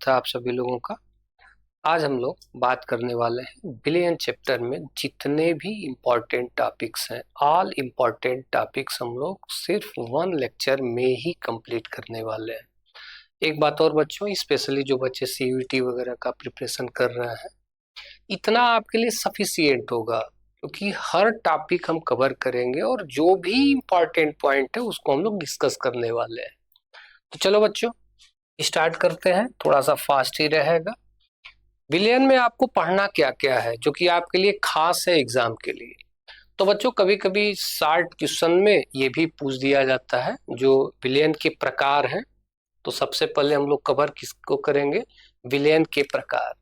स्वागत है आप सभी लोगों का। आज हम लोग बात करने वाले हैं बिलियन चैप्टर में जितने भी इम्पोर्टेंट टॉपिक्स हैं, ऑल इम्पोर्टेंट टॉपिक्स हम लोग सिर्फ वन लेक्चर में ही कंप्लीट करने वाले हैं। एक बात और बच्चों, स्पेशली जो बच्चे सीयूईटी वगैरह का प्रिपरेशन कर रहे हैं, इतना आपके लिए सफिशिएंट होगा क्योंकि हर टॉपिक हम कवर करेंगे और जो भी इम्पोर्टेंट पॉइंट है उसको हम लोग डिस्कस करने वाले हैं। तो चलो बच्चों स्टार्ट करते हैं, थोड़ा सा फास्ट ही रहेगा। विलियन में आपको पढ़ना क्या क्या है जो कि आपके लिए खास है एग्जाम के लिए। तो बच्चों कभी कभी शार्ट क्वेश्चन में ये भी पूछ दिया जाता है जो विलियन के प्रकार हैं। तो सबसे पहले हम लोग कवर किसको करेंगे, विलियन के प्रकार।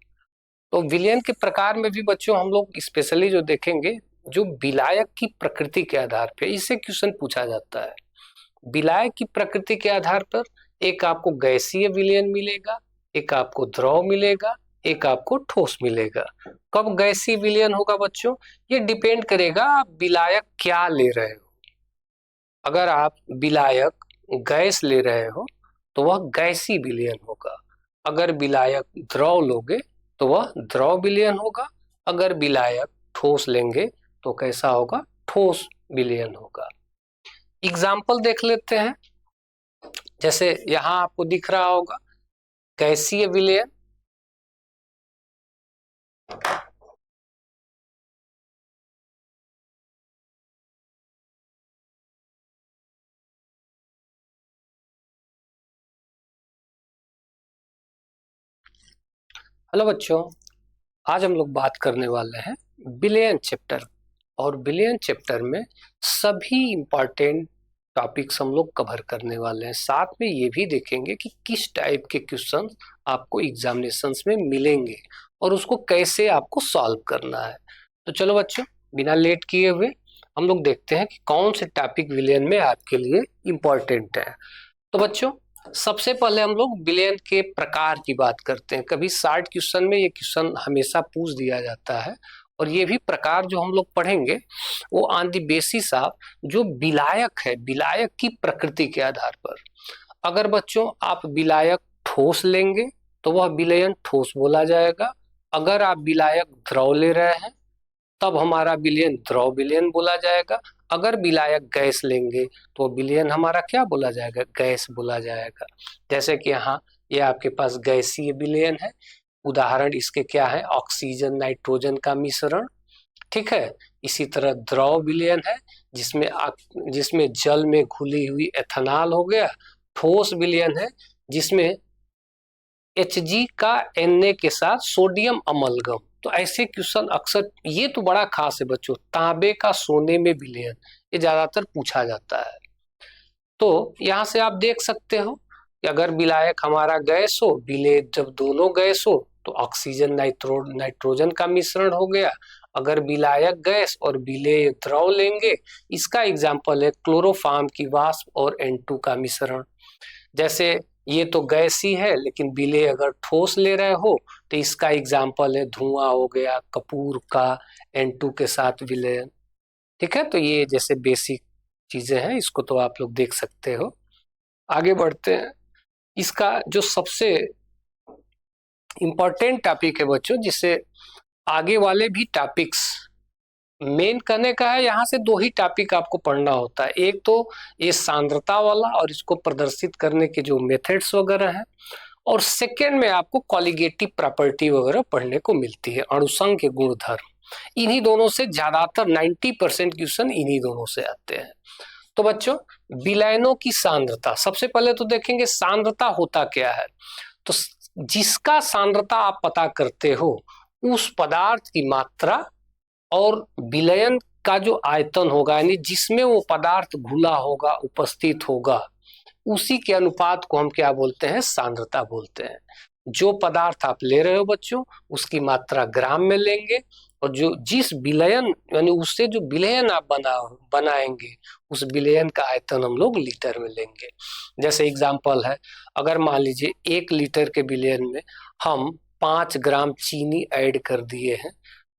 तो विलियन के प्रकार में भी बच्चों हम लोग स्पेशली जो देखेंगे जो विलायक की प्रकृति के आधार पर इससे क्वेश्चन पूछा जाता है। विलायक की प्रकृति के आधार पर एक आपको गैसीय विलयन मिलेगा, एक आपको द्रव मिलेगा, एक आपको ठोस मिलेगा। कब गैसीय विलयन होगा बच्चों, ये डिपेंड करेगा आप विलायक क्या ले रहे हो। अगर आप विलायक गैस ले रहे हो तो वह गैसीय विलयन होगा। अगर विलायक द्रव लोगे तो वह द्रव विलयन होगा। अगर विलायक ठोस लेंगे तो कैसा होगा, ठोस विलयन होगा। एग्जाम्पल देख लेते हैं। जैसे यहां आपको दिख रहा होगा गैसीय विलयन, हेलो बच्चों, आज हम लोग बात करने वाले हैं विलयन चैप्टर। और विलयन चैप्टर में सभी इंपॉर्टेंट टॉपिक्स हम लोग कवर करने वाले हैं। साथ में ये भी देखेंगे कि किस टाइप के क्वेश्चन आपको एग्जामिनेशंस में मिलेंगे और उसको कैसे आपको सॉल्व करना है। तो चलो बच्चों बिना लेट किए हुए हम लोग देखते हैं कि कौन से टॉपिक विलयन में आपके लिए इम्पोर्टेंट है। तो बच्चों सबसे पहले हम लोग विलयन के प्रकार की बात करते हैं। कभी शार्ट क्वेश्चन में ये क्वेश्चन हमेशा पूछ दिया जाता है और ये भी प्रकार जो हम लोग पढ़ेंगे वो ऑन द बेसिस ऑफ जो विलायक है, विलायक की प्रकृति के आधार पर। अगर बच्चों आप विलायक ठोस लेंगे तो वह विलयन ठोस बोला जाएगा। अगर आप विलायक द्रव ले रहे हैं तब हमारा विलयन द्रव विलयन बोला जाएगा। अगर विलायक गैस लेंगे तो विलयन हमारा क्या बोला जाएगा, गैस बोला जाएगा। जैसे कि यहाँ ये आपके पास गैसीय विलयन है। उदाहरण इसके क्या है, ऑक्सीजन नाइट्रोजन का मिश्रण, ठीक है। इसी तरह द्रव विलयन है जिसमें जल में घुली हुई एथेनॉल हो गया। ठोस विलयन है जिसमें Hg का Na के साथ सोडियम अमलगम। तो ऐसे क्वेश्चन अक्सर, ये तो बड़ा खास है बच्चों, तांबे का सोने में विलयन, ये ज्यादातर पूछा जाता है। तो यहाँ से आप देख सकते हो कि अगर विलायक हमारा गैस हो, विलेय जब दोनों गैस हो तो ऑक्सीजन नाइट्रोजन का मिश्रण हो गया। अगर विलायक गैस और विलेय द्रव लेंगे, इसका एग्जाम्पल है क्लोरोफॉर्म की वाष्प और N2 का मिश्रण। जैसे ये तो गैस ही है लेकिन विलेय अगर ठोस ले रहे हो तो इसका एग्जाम्पल है धुआं हो गया कपूर का N2 के साथ विलयन, ठीक है। तो ये जैसे बेसिक चीजें हैं, इसको तो आप लोग देख सकते हो। आगे बढ़ते हैं। इसका जो सबसे इम्पोर्टेंट टॉपिक है बच्चों, जिससे आगे वाले भी टॉपिक्स मेन करने का है, यहाँ से दो ही टॉपिक आपको पढ़ना होता है। एक तो ये सांद्रता वाला और इसको प्रदर्शित करने के जो मेथड्स वगैरह हैं, और सेकेंड में आपको कॉलिगेटिव प्रॉपर्टी वगैरह पढ़ने को मिलती है, अणुसंघ के गुणधर्म। इन्हीं दोनों से ज्यादातर 90% क्वेश्चन इन्हीं दोनों से आते हैं। तो बच्चों विलयनों की सांद्रता, सबसे पहले तो देखेंगे सांद्रता होता क्या है। तो जिसका सांद्रता आप पता करते हो उस पदार्थ की मात्रा और विलयन का जो आयतन होगा, यानी जिसमें वो पदार्थ घुला होगा, उपस्थित होगा, उसी के अनुपात को हम क्या बोलते हैं, सांद्रता बोलते हैं। जो पदार्थ आप ले रहे हो बच्चों उसकी मात्रा ग्राम में लेंगे और जो जिस विलयन यानी उससे जो विलयन आप बनाएंगे उस विलयन का आयतन हम लोग लीटर में लेंगे। जैसे एग्जांपल है, अगर मान लीजिए 1 लीटर के विलयन में हम 5 ग्राम चीनी ऐड कर दिए हैं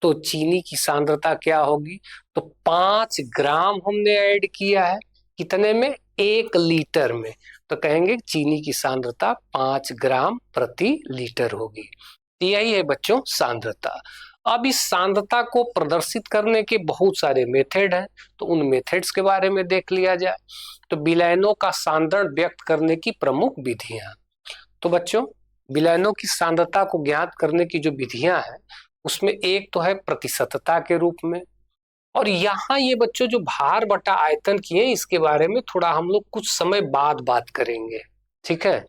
तो चीनी की सांद्रता क्या होगी, तो 5 ग्राम हमने ऐड किया है कितने में, 1 लीटर में। तो कहेंगे चीनी की सांद्रता 5 ग्राम प्रति लीटर होगी। तो यही है बच्चों सांद्रता। अब इस सांद्रता को प्रदर्शित करने के बहुत सारे मेथड हैं, तो उन मेथड्स के बारे में देख लिया जाए। तो विलयनों का सांद्रण व्यक्त करने की प्रमुख विधियां। तो बच्चों विलयनों की सांद्रता को ज्ञात करने की जो विधियां हैं उसमें एक तो है प्रतिशतता के रूप में, और यहाँ ये बच्चों जो भार बटा आयतन की है इसके बारे में थोड़ा हम लोग कुछ समय बाद बात करेंगे, ठीक है।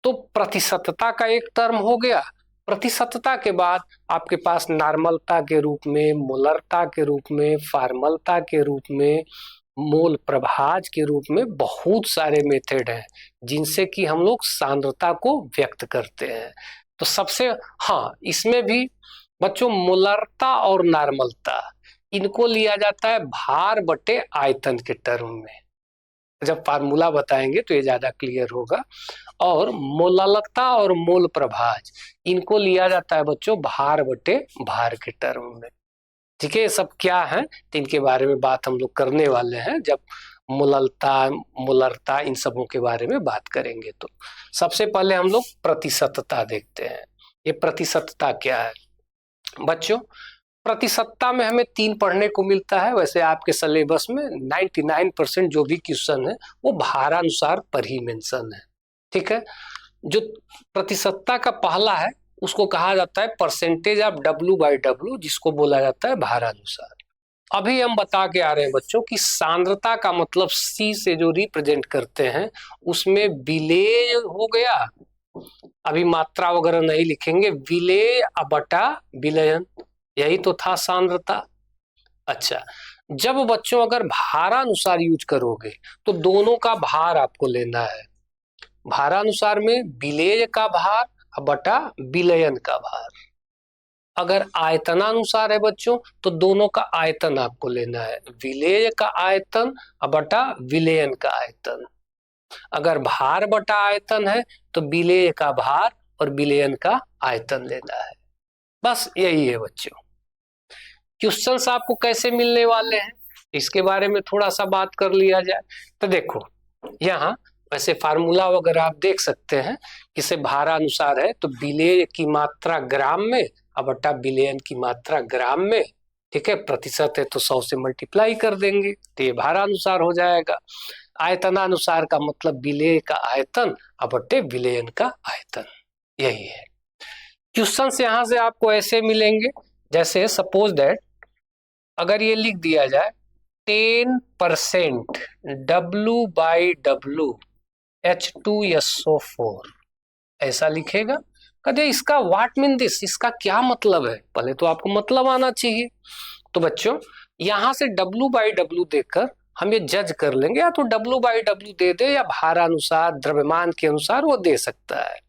तो प्रतिशतता का एक टर्म हो गया। प्रतिशतता के बाद आपके पास नॉर्मलता के रूप में, मोलरता के रूप में, फार्मलता के रूप में, मोल प्रभाज के रूप में बहुत सारे मेथड हैं जिनसे कि हम लोग सांद्रता को व्यक्त करते हैं। तो सबसे हाँ, इसमें भी बच्चों मोलरता और नॉर्मलता इनको लिया जाता है भार बटे आयतन के टर्म में। जब फार्मूला बताएंगे तो ये ज्यादा क्लियर होगा। और मोललता और मोल प्रभाज इनको लिया जाता है बच्चों भार बटे भार के टर्म में, ठीक है। ये सब क्या है तो इनके बारे में बात हम लोग करने वाले हैं जब मोललता मोलरता इन सबों के बारे में बात करेंगे। तो सबसे पहले हम लोग प्रतिशतता देखते हैं। ये प्रतिशतता क्या है बच्चों? प्रतिशतता में हमें 3 पढ़ने को मिलता है। वैसे आपके सिलेबस में 99% जो भी क्वेश्चन है वो भारानुसार पर ही मेंशन है, ठीक है। जो प्रतिशतता का पहला है उसको कहा जाता है परसेंटेज ऑफ W/W, जिसको बोला जाता है भारानुसार। अभी हम बता के आ रहे हैं बच्चों कि सांद्रता का मतलब C से जो रिप्रेजेंट करते हैं उसमें विलेय हो गया। अभी मात्रा वगैरह नहीं लिखेंगे, विलेय बटा विलयन, यही तो था सांद्रता। अच्छा, जब बच्चों अगर भारानुसार यूज करोगे तो दोनों का भार आपको लेना है। भारानुसार में विलेय का भार बटा विलयन का भार। अगर आयतनानुसार है बच्चों तो दोनों का आयतन आपको लेना है, विलेय का आयतन बटा विलयन का आयतन। अगर भार बटा आयतन है तो विलेय का भार और विलयन का आयतन लेना है। बस यही है बच्चों। क्वेश्चंस आपको कैसे मिलने वाले हैं इसके बारे में थोड़ा सा बात कर लिया जाए। तो देखो यहाँ वैसे फार्मूला वगैरह आप देख सकते हैं, इसे भारानुसार है तो विलेय की मात्रा ग्राम में बटा विलयन की मात्रा ग्राम में, ठीक है। प्रतिशत है तो 100 से मल्टीप्लाई कर देंगे तो ये भारानुसार हो जाएगा। आयतनानुसार का मतलब विलेय का आयतन बटे विलयन का आयतन, यही है। क्वेश्चंस यहाँ से आपको ऐसे मिलेंगे, जैसे सपोज दैट अगर ये लिख दिया जाए 10% W/W H2SO4, ऐसा लिखेगा। कहते इसका व्हाट मीन दिस, इसका क्या मतलब है? पहले तो आपको मतलब आना चाहिए। तो बच्चों यहां से W/W देकर हम ये जज कर लेंगे, या तो W/W दे दे या भारानुसार द्रव्यमान के अनुसार वो दे सकता है।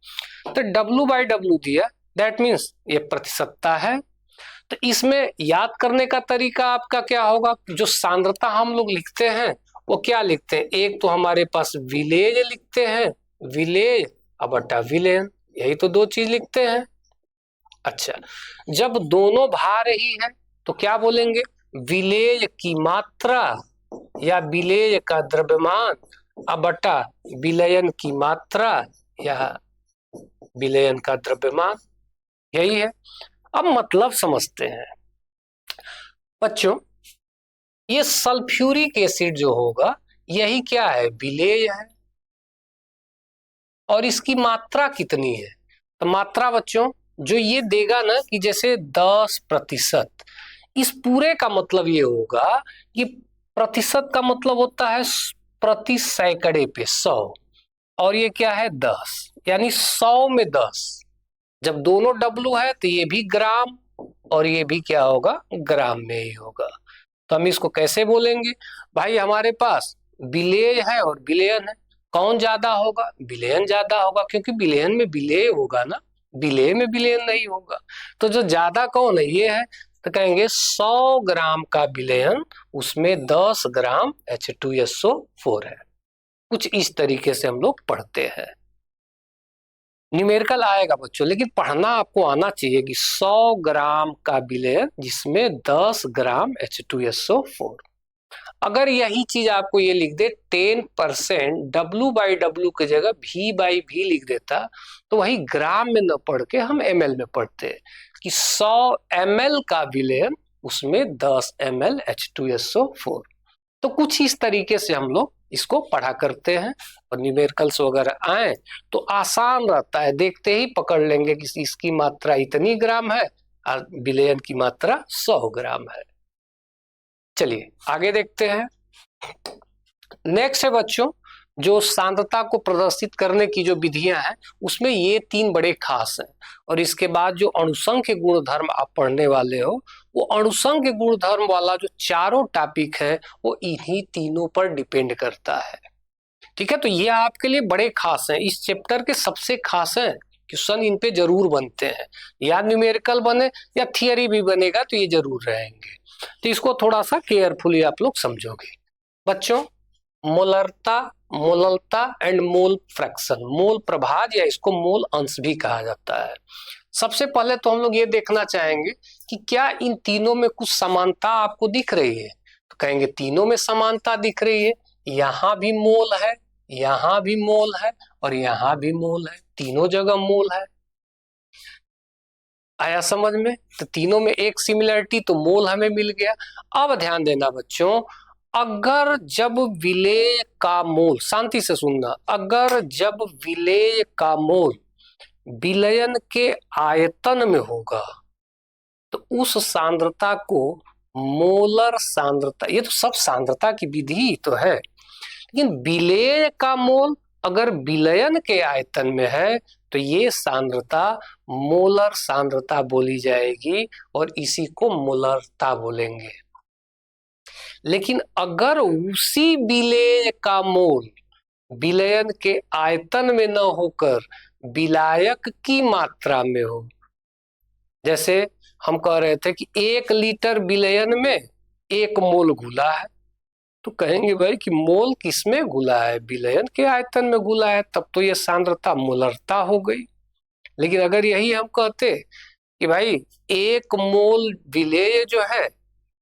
तो W/W दिया, दैट मीन्स ये प्रतिशतता है। तो इसमें याद करने का तरीका आपका क्या होगा? जो सांद्रता हम लोग लिखते हैं वो क्या लिखते हैं? एक तो हमारे पास विलेय लिखते हैं, विलेय बटा विलयन, यही तो 2 चीज लिखते हैं। अच्छा, जब दोनों भार ही है तो क्या बोलेंगे? विलेय की मात्रा या विलेय का द्रव्यमान बटा विलयन की मात्रा या विलयन का द्रव्यमान, यही है। अब मतलब समझते हैं बच्चों। ये सल्फ्यूरिक एसिड जो होगा यही क्या है? विलेय है। और इसकी मात्रा कितनी है? तो मात्रा बच्चों जो ये देगा ना कि जैसे 10%, इस पूरे का मतलब ये होगा कि प्रतिशत का मतलब होता है प्रति सैकड़े पे 100, और ये क्या है 10, यानी 100 में 10। जब दोनों W है तो ये भी ग्राम और ये भी क्या होगा? ग्राम में ही होगा। तो हम इसको कैसे बोलेंगे? भाई हमारे पास विलेय है और विलयन है, कौन ज्यादा होगा? विलयन ज्यादा होगा, क्योंकि विलयन में विलेय होगा ना, विलेय में विलयन नहीं होगा। तो जो ज्यादा कौन है? ये है। तो कहेंगे 100 ग्राम का विलयन, उसमें 10 ग्राम H2SO4 है। कुछ इस तरीके से हम लोग पढ़ते हैं। न्यूमेरिकल आएगा बच्चों, लेकिन पढ़ना आपको आना चाहिए कि 100 ग्राम का विलयन जिसमें 10 ग्राम H2SO4। अगर यही चीज आपको ये लिख दे 10% W/W की जगह V/V लिख देता, तो वही ग्राम में न पढ़ के हम ml में पढ़ते हैं कि 100 ml का विलयन, उसमें 10 ml H2SO4। तो कुछ इस तरीके से हम लोग इसको पढ़ा करते हैं, और न्यूमेरिकल्स वगैरह आए तो आसान रहता है, देखते ही पकड़ लेंगे कि इसकी मात्रा इतनी ग्राम है और विलयन की मात्रा 100 ग्राम है। चलिए आगे देखते हैं। नेक्स्ट है बच्चों, जो सांद्रता को प्रदर्शित करने की जो विधियां हैं उसमें ये 3 बड़े खास हैं, और इसके बाद जो अणुसंख्य गुणधर्म आप पढ़ने वाले हो, वो अणुसंख्य गुणधर्म वाला जो चारों टॉपिक है वो इन्हीं तीनों पर डिपेंड करता है। ठीक है, तो ये आपके लिए बड़े खास हैं, इस चैप्टर के सबसे खास हैं, क्वेश्चन इन पे जरूर बनते हैं, या न्यूमेरिकल बने या थियरी भी बनेगा तो ये जरूर रहेंगे। तो इसको थोड़ा सा केयरफुली आप लोग समझोगे। बच्चों, मोलरता, मोललता एंड मोल फ्रैक्शन, मोल प्रभाज या इसको मोल अंश भी कहा जाता है। सबसे पहले तो हम लोग ये देखना चाहेंगे कि क्या इन तीनों में कुछ समानता आपको दिख रही है। तो कहेंगे तीनों में समानता दिख रही है, यहाँ भी मोल है, यहाँ भी मोल है और यहाँ भी मोल है, तीनों जगह मोल है। आया समझ में? तो तीनों में एक सिमिलरिटी, तो मोल हमें मिल गया। अब ध्यान देना बच्चों, अगर जब विलेय का मोल, शांति से सुनना, अगर जब विलेय का मोल विलयन के आयतन में होगा तो उस सांद्रता को मोलर सांद्रता, ये तो सब सांद्रता की विधि ही तो है, लेकिन विलेय का मोल अगर विलयन के आयतन में है तो ये सांद्रता मोलर सांद्रता बोली जाएगी और इसी को मोलरता बोलेंगे। लेकिन अगर उसी विलेय का मोल विलयन के आयतन में न होकर विलायक की मात्रा में हो, जैसे हम कह रहे थे कि 1 लीटर विलयन में 1 मोल घुला है, तो कहेंगे भाई कि मोल किसमें घुला है, विलयन के आयतन में घुला है, तब तो ये सांद्रता मोलरता हो गई। लेकिन अगर यही हम कहते कि भाई 1 मोल विलेय जो है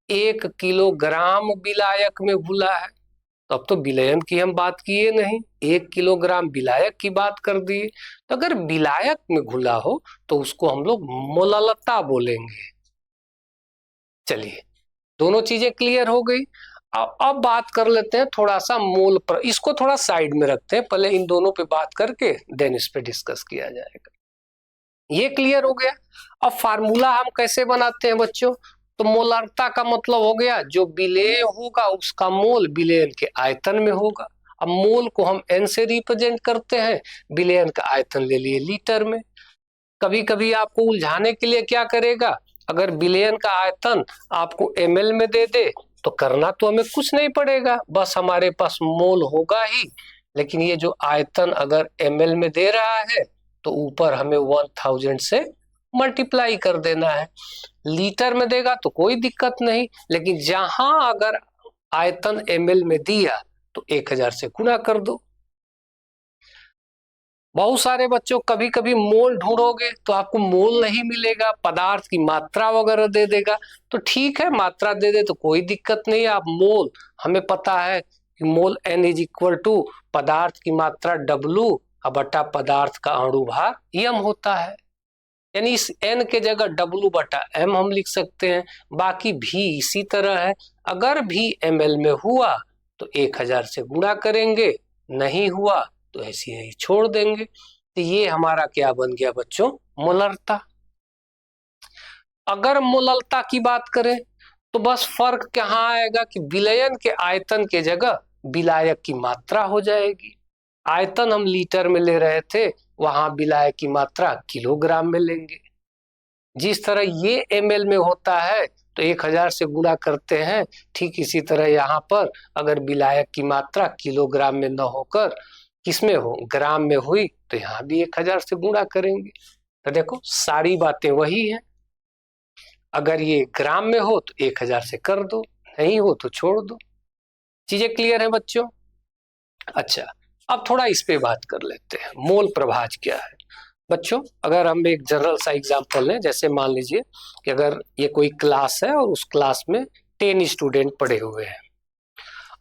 1 किलोग्राम विलायक में घुला है, तब तो विलयन की हम बात किए नहीं, 1 किलोग्राम विलायक की बात कर दिए। तो अगर विलायक में घुला हो तो उसको हम लोग मोललता बोलेंगे। चलिए, दोनों चीजें क्लियर हो गई। अब बात कर लेते हैं थोड़ा सा मोल पर, इसको थोड़ा साइड में रखते हैं, पहले इन दोनों पे बात करके देन इस पे डिस्कस किया जाएगा। ये क्लियर हो गया। अब फार्मूला हम कैसे बनाते हैं बच्चों? तो मोलरता का मतलब हो गया जो विलेय होगा उसका मोल विलयन के आयतन में होगा। अब मोल को हम n से रिप्रेजेंट करते हैं, विलयन का आयतन ले लिए लीटर में। कभी कभी आपको उलझाने के लिए क्या करेगा, अगर विलयन का आयतन आपको ml में दे दे तो करना तो हमें कुछ नहीं पड़ेगा, बस हमारे पास मोल होगा ही, लेकिन ये जो आयतन अगर ml में दे रहा है तो ऊपर हमें 1000 से मल्टीप्लाई कर देना है। लीटर में देगा तो कोई दिक्कत नहीं, लेकिन जहां अगर आयतन ml में दिया तो 1000 से गुणा कर दो। बहुत सारे बच्चों कभी कभी मोल ढूंढोगे तो आपको मोल नहीं मिलेगा, पदार्थ की मात्रा वगैरह दे देगा, तो ठीक है मात्रा दे दे तो कोई दिक्कत नहीं है। आप मोल, हमें पता है कि मोल n इज इक्वल टू पदार्थ की मात्रा W बटा पदार्थ का अणुभार m होता है, यानी इस n के जगह W बटा m हम लिख सकते हैं। बाकी भी इसी तरह है, अगर भी ml में हुआ तो 1000 से गुणा करेंगे, नहीं हुआ तो ऐसे ही छोड़ देंगे। तो ये हमारा क्या बन गया बच्चों, मोलरता। अगर मोललता की बात करें तो बस फर्क कहाँ आएगा कि विलयन के आयतन के जगह विलायक की मात्रा हो जाएगी। आयतन हम लीटर में ले रहे थे, वहां विलायक की मात्रा किलोग्राम में लेंगे। जिस तरह ये ml में होता है तो 1000 से गुणा करते हैं, ठीक इसी तरह यहाँ पर अगर विलायक की मात्रा किलोग्राम में न होकर किसमें हो, ग्राम में हुई, तो यहाँ भी 1000 से गुणा करेंगे। तो देखो सारी बातें वही हैं, अगर ये ग्राम में हो तो 1000 से कर दो, नहीं हो तो छोड़ दो। चीजें क्लियर है बच्चों? अच्छा, अब थोड़ा इस पे बात कर लेते हैं, मोल प्रभाज क्या है। बच्चों अगर हम एक जनरल सा एग्जांपल लें, जैसे मान लीजिए कि अगर ये कोई क्लास है और उस क्लास में 10 स्टूडेंट पढ़े हुए हैं,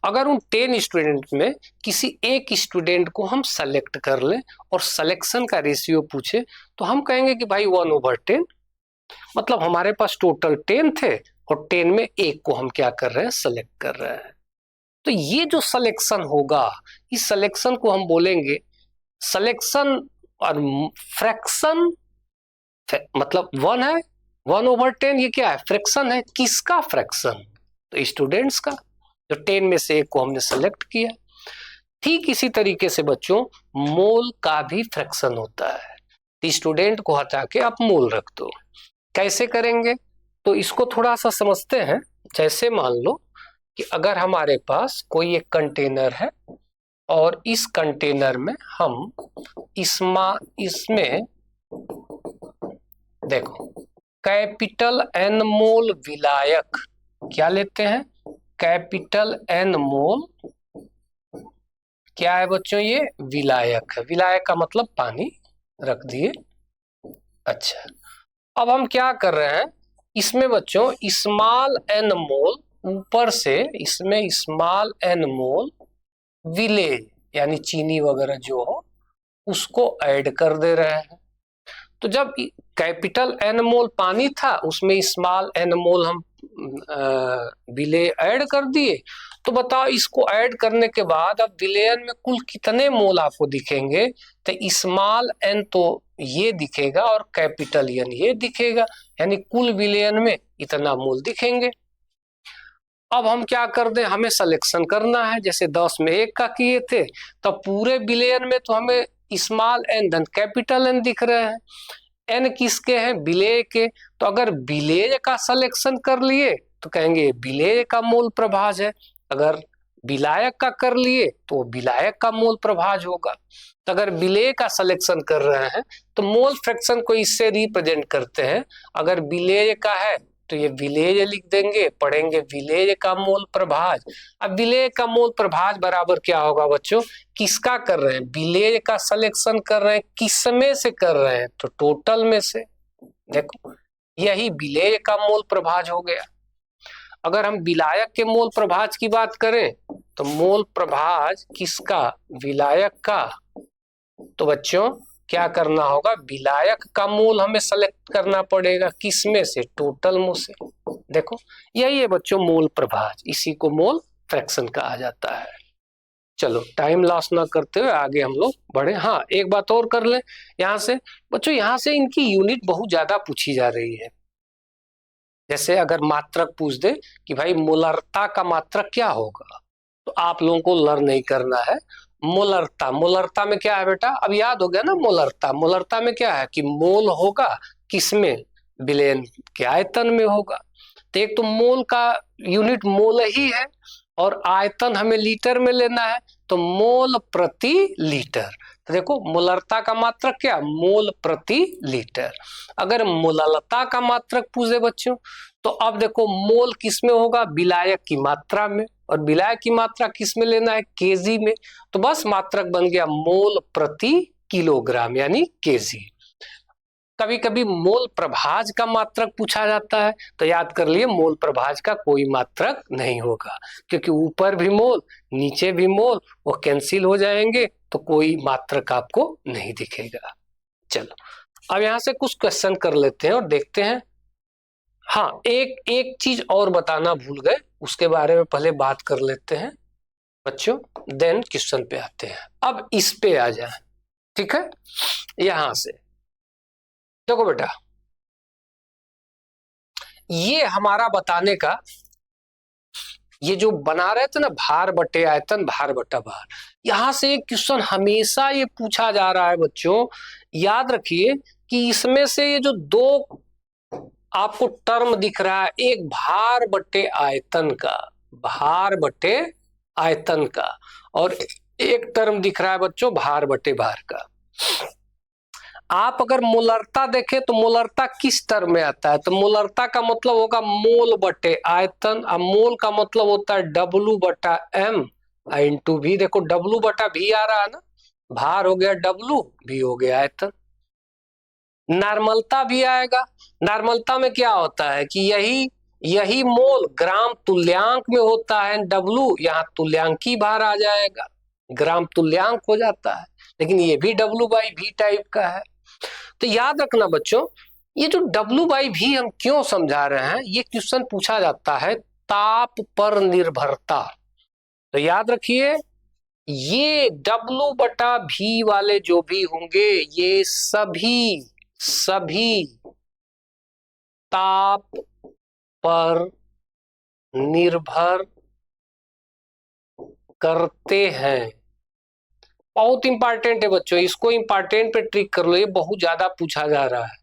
अगर उन 10 स्टूडेंट में किसी एक स्टूडेंट को हम सेलेक्ट कर लें और सिलेक्शन का रेशियो पूछे तो हम कहेंगे कि भाई 1/10, मतलब हमारे पास टोटल 10 थे और 10 में एक को हम क्या कर रहे हैं, सेलेक्ट कर रहे हैं। तो ये जो सिलेक्शन होगा, इस सिलेक्शन को हम बोलेंगे सिलेक्शन। और फ्रैक्शन मतलब 1 है, 1/10 ये क्या है, फ्रैक्शन है। किसका फ्रैक्शन, तो स्टूडेंट्स का, जो 10 में से एक को हमने सेलेक्ट किया। ठीक इसी तरीके से बच्चों मोल का भी फ्रैक्शन होता है। स्टूडेंट को हटा के आप मोल रख दो। कैसे करेंगे, तो इसको थोड़ा सा समझते हैं। जैसे मान लो कि अगर हमारे पास कोई एक कंटेनर है और इस कंटेनर में हम इसमें देखो कैपिटल एन मोल विलायक क्या लेते हैं, कैपिटल एन मोल क्या है बच्चों, ये विलायक है। विलायक का मतलब पानी, रख दिए। अच्छा, अब हम क्या कर रहे हैं, इसमें बच्चों स्मॉल एन मोल, ऊपर से इसमें स्मॉल एन मोल विलेज यानी चीनी वगैरह जो हो उसको ऐड कर दे रहे हैं। तो जब कैपिटल एन मोल पानी था उसमें स्मॉल एन मोल हम विले ऐड कर दिए। तो बताओ इसको ऐड करने के बाद अब विलेयन में कुल कितने मोल आपको दिखेंगे, तो स्मॉल एन तो ये दिखेगा और कैपिटल एन ये दिखेगा, यानी कुल विलेयन में इतना मोल दिखेंगे। अब हम क्या कर दें, हमें सिलेक्शन करना है। जैसे 10 में 1 का किए थे, तो पूरे बिलियन में तो हमें स्मॉल एन धन कैपिटल एन दिख रहे हैं। एन किसके हैं, विलेय के। तो अगर विलेय का सिलेक्शन कर लिए तो कहेंगे विलेय का मोल प्रभाज है। अगर विलायक का कर लिए तो विलायक का मोल प्रभाज होगा। तो अगर विलेय का सिलेक्शन कर रहे हैं तो मोल फ्रैक्शन को इससे रिप्रेजेंट करते हैं। अगर विलेय का है तो ये विलेय लिख देंगे, पढ़ेंगे विलेय का मोल प्रभाज। अब विलेय का मोल प्रभाज बराबर क्या होगा बच्चों, किसका कर रहे हैं, विलेय का सिलेक्शन कर रहे हैं, किस में से कर रहे हैं, तो टोटल में से। देखो यही विलेय का मोल प्रभाज हो गया। अगर हम विलायक के मोल प्रभाज की बात करें तो मोल प्रभाज किसका, विलायक का। तो बच्चों क्या करना होगा, विलायक का मोल हमें सेलेक्ट करना पड़ेगा, किस में से, टोटल में से। देखो यही है बच्चों मोल प्रभाज, इसी को मोल फ्रैक्शन कहा जाता है। चलो टाइम लॉस ना करते हुए आगे हम लोग बढ़े। हाँ एक बात और कर लें यहाँ से बच्चों, यहाँ से इनकी यूनिट बहुत ज्यादा पूछी जा रही है। जैसे अगर मात्रक पूछ दे कि भाई मोलरता का मात्रक क्या होगा, तो आप लोगों को लर्न नहीं करना है। मोलरता, मोलरता में क्या है बेटा, अब याद हो गया ना। मोलरता, मोलरता में क्या है कि मोल होगा किसमें, बिलियन के आयतन में होगा। तो एक तो मोल का यूनिट मोल ही है और आयतन हमें लीटर में लेना है, तो मोल प्रति लीटर। तो देखो मोलरता का मात्रक क्या, मोल प्रति लीटर। अगर मोललता का मात्रक पूछे बच्चों तो अब देखो मोल किस में होगा, विलायक की मात्रा में, और विलायक की मात्रा किस में लेना है, केजी में। तो बस मात्रक बन गया मोल प्रति किलोग्राम यानी केजी। कभी कभी मोल प्रभाज का मात्रक पूछा जाता है, तो याद कर लिए मोल प्रभाज का कोई मात्रक नहीं होगा, क्योंकि ऊपर भी मोल नीचे भी मोल वो कैंसिल हो जाएंगे, तो कोई मात्रक आपको नहीं दिखेगा। चलो अब यहां से कुछ क्वेश्चन कर लेते हैं और देखते हैं। हाँ एक एक चीज और बताना भूल गए, उसके बारे में पहले बात कर लेते हैं बच्चों, देन क्वेश्चन पे आते हैं। अब इस पे आ जाए, ठीक है। यहां से देखो बेटा, ये हमारा बताने का, ये जो बना रहे थे ना भार बटे आयतन, भार बटा भार, यहां से एक क्वेश्चन हमेशा ये पूछा जा रहा है बच्चों। याद रखिए कि इसमें से ये जो दो आपको टर्म दिख रहा है, एक भार बटे आयतन का, भार बटे आयतन का, और एक टर्म दिख रहा है बच्चों भार बटे भार का। आप अगर मोलरता देखें तो मोलरता किस टर्म में आता है, तो मोलरता का मतलब होगा मोल बटे आयतन। अब मोल का मतलब होता है डब्लू बटा एम इंटू भी। देखो डब्लू बटा भी आ रहा है ना, भार हो गया डब्लू, भी हो गया आयतन। नॉर्मलता भी आएगा। नॉर्मलता में क्या होता है कि यही यही मोल ग्राम तुल्यांक में होता है, डब्लू यहाँ तुल्यांकी भार आ जाएगा, ग्राम तुल्यांक हो जाता है, लेकिन ये भी W/V टाइप का है। तो याद रखना बच्चों, ये जो W/V हम क्यों समझा रहे हैं, ये क्वेश्चन पूछा जाता है ताप पर निर्भरता। तो याद रखिए, ये W/V वाले जो भी होंगे ये सभी ताप पर निर्भर करते हैं। बहुत इंपॉर्टेंट है बच्चों, इसको इंपॉर्टेंट पे ट्रिक कर लो, ये बहुत ज्यादा पूछा जा रहा है।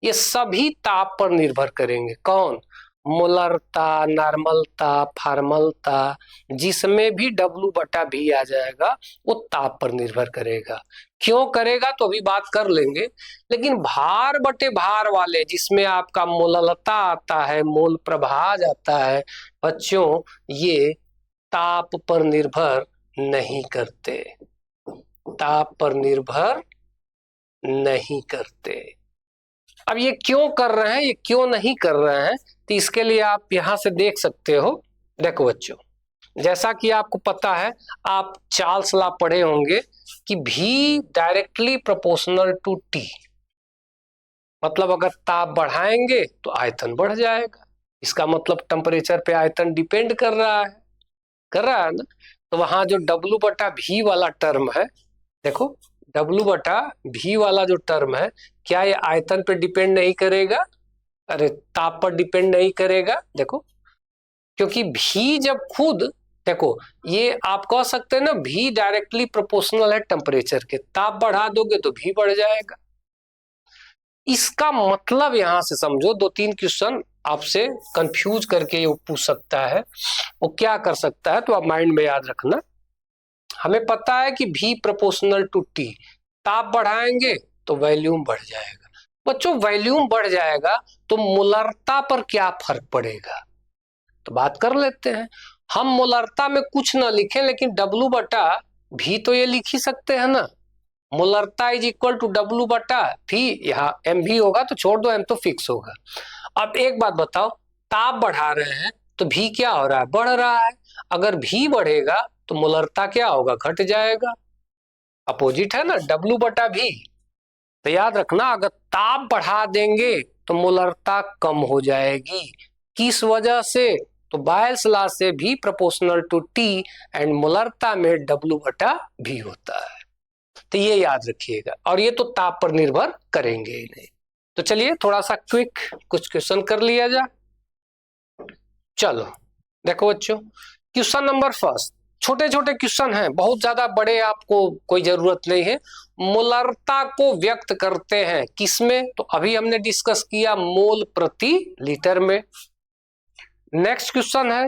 ये सभी ताप पर निर्भर करेंगे। कौन? मोलरता, नॉर्मलता, फॉर्मलता, जिसमें भी W/V आ जाएगा वो ताप पर निर्भर करेगा। क्यों करेगा तो अभी बात कर लेंगे, लेकिन भार बटे भार वाले जिसमें आपका मोललता आता है, मोल प्रभा जाता है बच्चों, ये ताप पर निर्भर नहीं करते, ताप पर निर्भर नहीं करते। अब ये क्यों कर रहे हैं, ये क्यों नहीं कर रहे हैं, तो इसके लिए आप यहां से देख सकते हो। देखो बच्चों, जैसा कि आपको पता है, आप चार्ल्स लॉ पढ़े होंगे कि V directly proportional to T, मतलब अगर ताप बढ़ाएंगे तो आयतन बढ़ जाएगा। इसका मतलब टेम्परेचर पे आयतन डिपेंड कर रहा है ना। तो वहां जो W/V वाला टर्म है, देखो W/V वाला जो टर्म है, क्या ये आयतन पे डिपेंड नहीं करेगा? अरे ताप पर डिपेंड नहीं करेगा। देखो, क्योंकि V जब खुद, देखो ये आप कह सकते हैं ना, V डायरेक्टली प्रोपोर्शनल है टेम्परेचर के, ताप बढ़ा दोगे तो V बढ़ जाएगा। इसका मतलब यहां से समझो, 2-3 क्वेश्चन आपसे कंफ्यूज करके वो पूछ सकता है। वो क्या कर सकता है तो आप माइंड में याद रखना। हमें पता है कि V प्रोपोर्शनल टू T, ताप बढ़ाएंगे तो वॉल्यूम बढ़ जाएगा। बच्चों वॉल्यूम बढ़ जाएगा तो मोलरता पर क्या फर्क पड़ेगा, तो बात कर लेते हैं। हम मोलरता में कुछ ना लिखें, लेकिन W/V तो ये लिख ही सकते हैं ना। मोलरता इज इक्वल टू W/V, यहाँ MV होगा तो छोड़ दो, M तो फिक्स होगा। अब एक बात बताओ, ताप बढ़ा रहे हैं तो V क्या हो रहा है? बढ़ रहा है। अगर V बढ़ेगा तो मोलरता क्या होगा? घट जाएगा। अपोजिट है ना W/V। तो याद रखना, अगर ताप बढ़ा देंगे तो मोलरता कम हो जाएगी। किस वजह से? तो बायल्स लॉ से V proportional to T and मोलरता में W/V होता है। तो ये याद रखिएगा, और ये तो ताप पर निर्भर करेंगे ही नहीं। तो चलिए थोड़ा सा क्विक कुछ क्वेश्चन कर लिया जाए। चलो देखो बच्चों, क्वेश्चन नंबर फर्स्ट, छोटे छोटे क्वेश्चन हैं, बहुत ज्यादा बड़े आपको कोई जरूरत नहीं है। मोलरता को व्यक्त करते हैं किसमें? तो अभी हमने डिस्कस किया मोल प्रति लीटर में। नेक्स्ट क्वेश्चन है,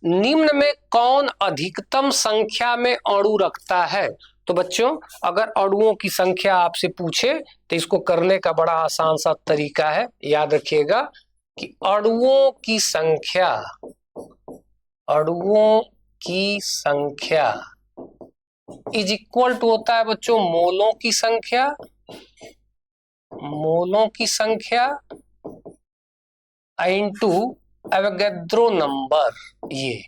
निम्न में कौन अधिकतम संख्या में अणु रखता है? तो बच्चों अगर अणुओं की संख्या आपसे पूछे तो इसको करने का बड़ा आसान सा तरीका है, याद रखिएगा कि अणुओं की संख्या इज इक्वल टू होता है बच्चों मोलों की संख्या इनटू एवोगैड्रो नंबर। ये,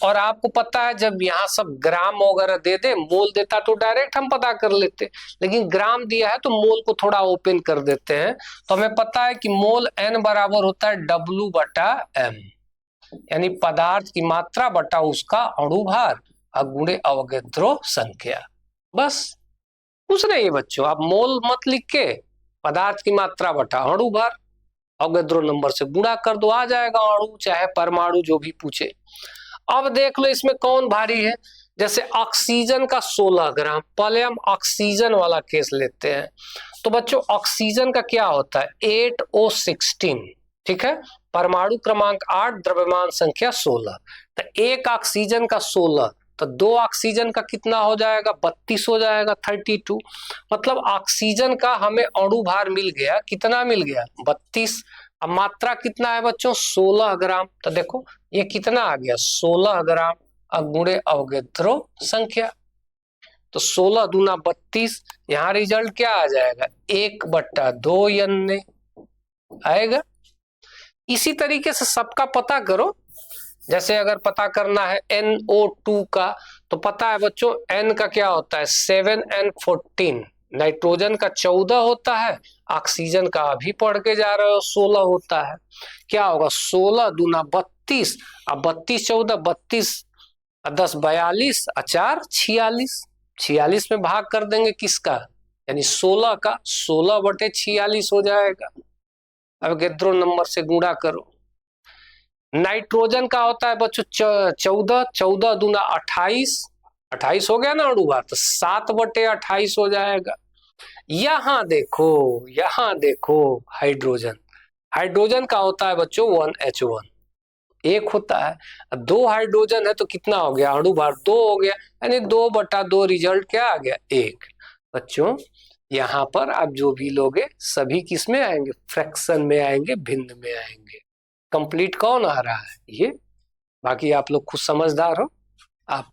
और आपको पता है जब यहाँ सब ग्राम वगैरह दे दे, मोल देता तो डायरेक्ट हम पता कर लेते, लेकिन ग्राम दिया है तो मोल को थोड़ा ओपन कर देते हैं। तो हमें पता है कि मोल N बराबर होता है W/M, यानी पदार्थ की मात्रा बटा उसका अणु भार गुणे अवोगैड्रो संख्या। बस कुछ नहीं बच्चों, आप मोल मत लिख के पदार्थ की मात्रा बटा अणु भार अवोगैड्रो नंबर से गुणा कर दो, आ जाएगा अणु चाहे परमाणु जो भी पूछे। अब देख लो इसमें कौन भारी है। जैसे ऑक्सीजन का 16 ग्राम, पहले हम ऑक्सीजन वाला केस लेते हैं। तो बच्चों ऑक्सीजन का क्या होता है? 8O16, ठीक है, परमाणु क्रमांक 8, द्रव्यमान संख्या 16। तो एक ऑक्सीजन का 16, तो 2 ऑक्सीजन का कितना हो जाएगा? 32 हो जाएगा, 32। मतलब ऑक्सीजन का हमें अणु भार मिल गया, कितना मिल गया? 32। अब मात्रा कितना है बच्चों? 16 ग्राम। तो देखो ये कितना आ गया? 16 ग्राम गुणे अवोगैड्रो संख्या। तो 16 दूना 32, यहाँ रिजल्ट क्या आ जाएगा? 1/2 N आएगा। इसी तरीके से सबका पता करो। जैसे अगर पता करना है NO2 का, तो पता है बच्चों N का क्या होता है 7N14, नाइट्रोजन का 14 होता है, ऑक्सीजन का अभी पढ़ के जा रहे हो 16 होता है। क्या होगा 16 दूना 32, अब 32 14 32 10 42 4 46, 46 में भाग कर देंगे किसका, यानी 16 का, 16/46 हो जाएगा। अब गेद्रो नंबर से गुणा करो। नाइट्रोजन का होता है बच्चों 14, 14 दूना 28, 28 हो गया ना अणुभार, तो 7/28 हो जाएगा। यहाँ देखो हाइड्रोजन, हाइड्रोजन का होता है बच्चों 1H1, एक होता है। अब 2 हाइड्रोजन है तो कितना हो गया, अणुभार 2 हो गया, यानी 2/2 रिजल्ट क्या आ गया 1। बच्चों यहाँ पर आप जो भी लोगे सभी किस में आएंगे, फ्रैक्शन में आएंगे, भिन्न में आएंगे। कंप्लीट कौन आ रहा है ये, बाकी आप लोग खुद समझदार हो। आप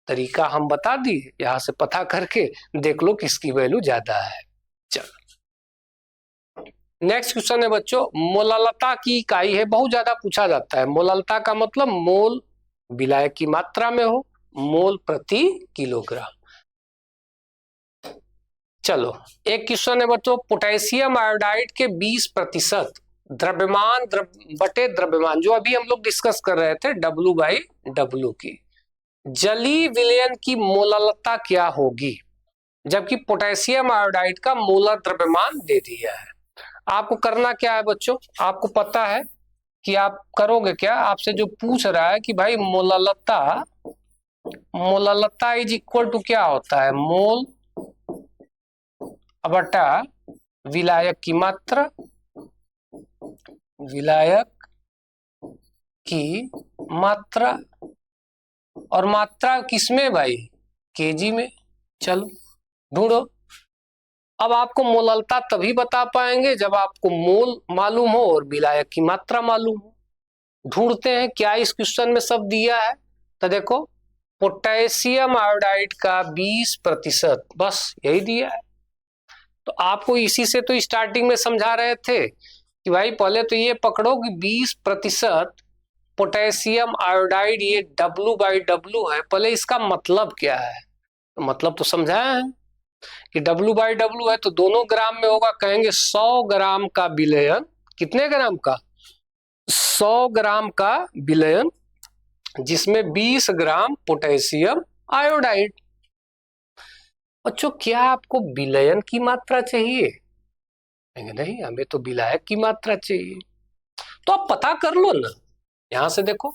तरीका हम बता दिए, यहाँ से पता करके देख लो किसकी वैल्यू ज्यादा है। चलो नेक्स्ट क्वेश्चन है बच्चों, मोलालता की इकाई है, बहुत ज्यादा पूछा जाता है। मोलालता का मतलब मोल विलायक की मात्रा में हो, मोल प्रति किलोग्राम। चलो एक क्वेश्चन है बच्चों, पोटेशियम आयोडाइड के 20% द्रव्यमान बटे द्रव्यमान, जो अभी हम लोग डिस्कस कर रहे थे W/W की, जलीय विलयन की मोलालता क्या होगी, जबकि पोटेशियम आयोडाइड का मोलर द्रव्यमान दे दिया है। आपको करना क्या है बच्चों, आपको पता है कि आप करोगे क्या, आपसे जो पूछ रहा है कि भाई मोलालता इज इक्वल टू क्या होता है, मोल बटा विलायक की मात्रा, विलायक की मात्रा, और मात्रा किसमें भाई, केजी में। चलो ढूंढो। अब आपको मोलालता तभी बता पाएंगे जब आपको मोल मालूम हो और विलायक की मात्रा मालूम हो। ढूंढते हैं क्या इस क्वेश्चन में सब दिया है, तो देखो पोटेशियम आयोडाइड का 20%, बस यही दिया है। तो आपको इसी से तो स्टार्टिंग में समझा रहे थे कि भाई पहले तो ये पकड़ो कि 20% पोटेशियम आयोडाइड, ये W/W है, पहले इसका मतलब क्या है, तो मतलब तो समझाया है कि W/W है तो दोनों ग्राम में होगा, कहेंगे 100 ग्राम का विलयन, कितने ग्राम का, 100 ग्राम का विलयन, जिसमें 20 ग्राम पोटेशियम आयोडाइड। बच्चों क्या आपको विलयन की मात्रा चाहिए, नहीं हमें तो विलायक की मात्रा चाहिए। तो आप पता कर लो ना, यहां से देखो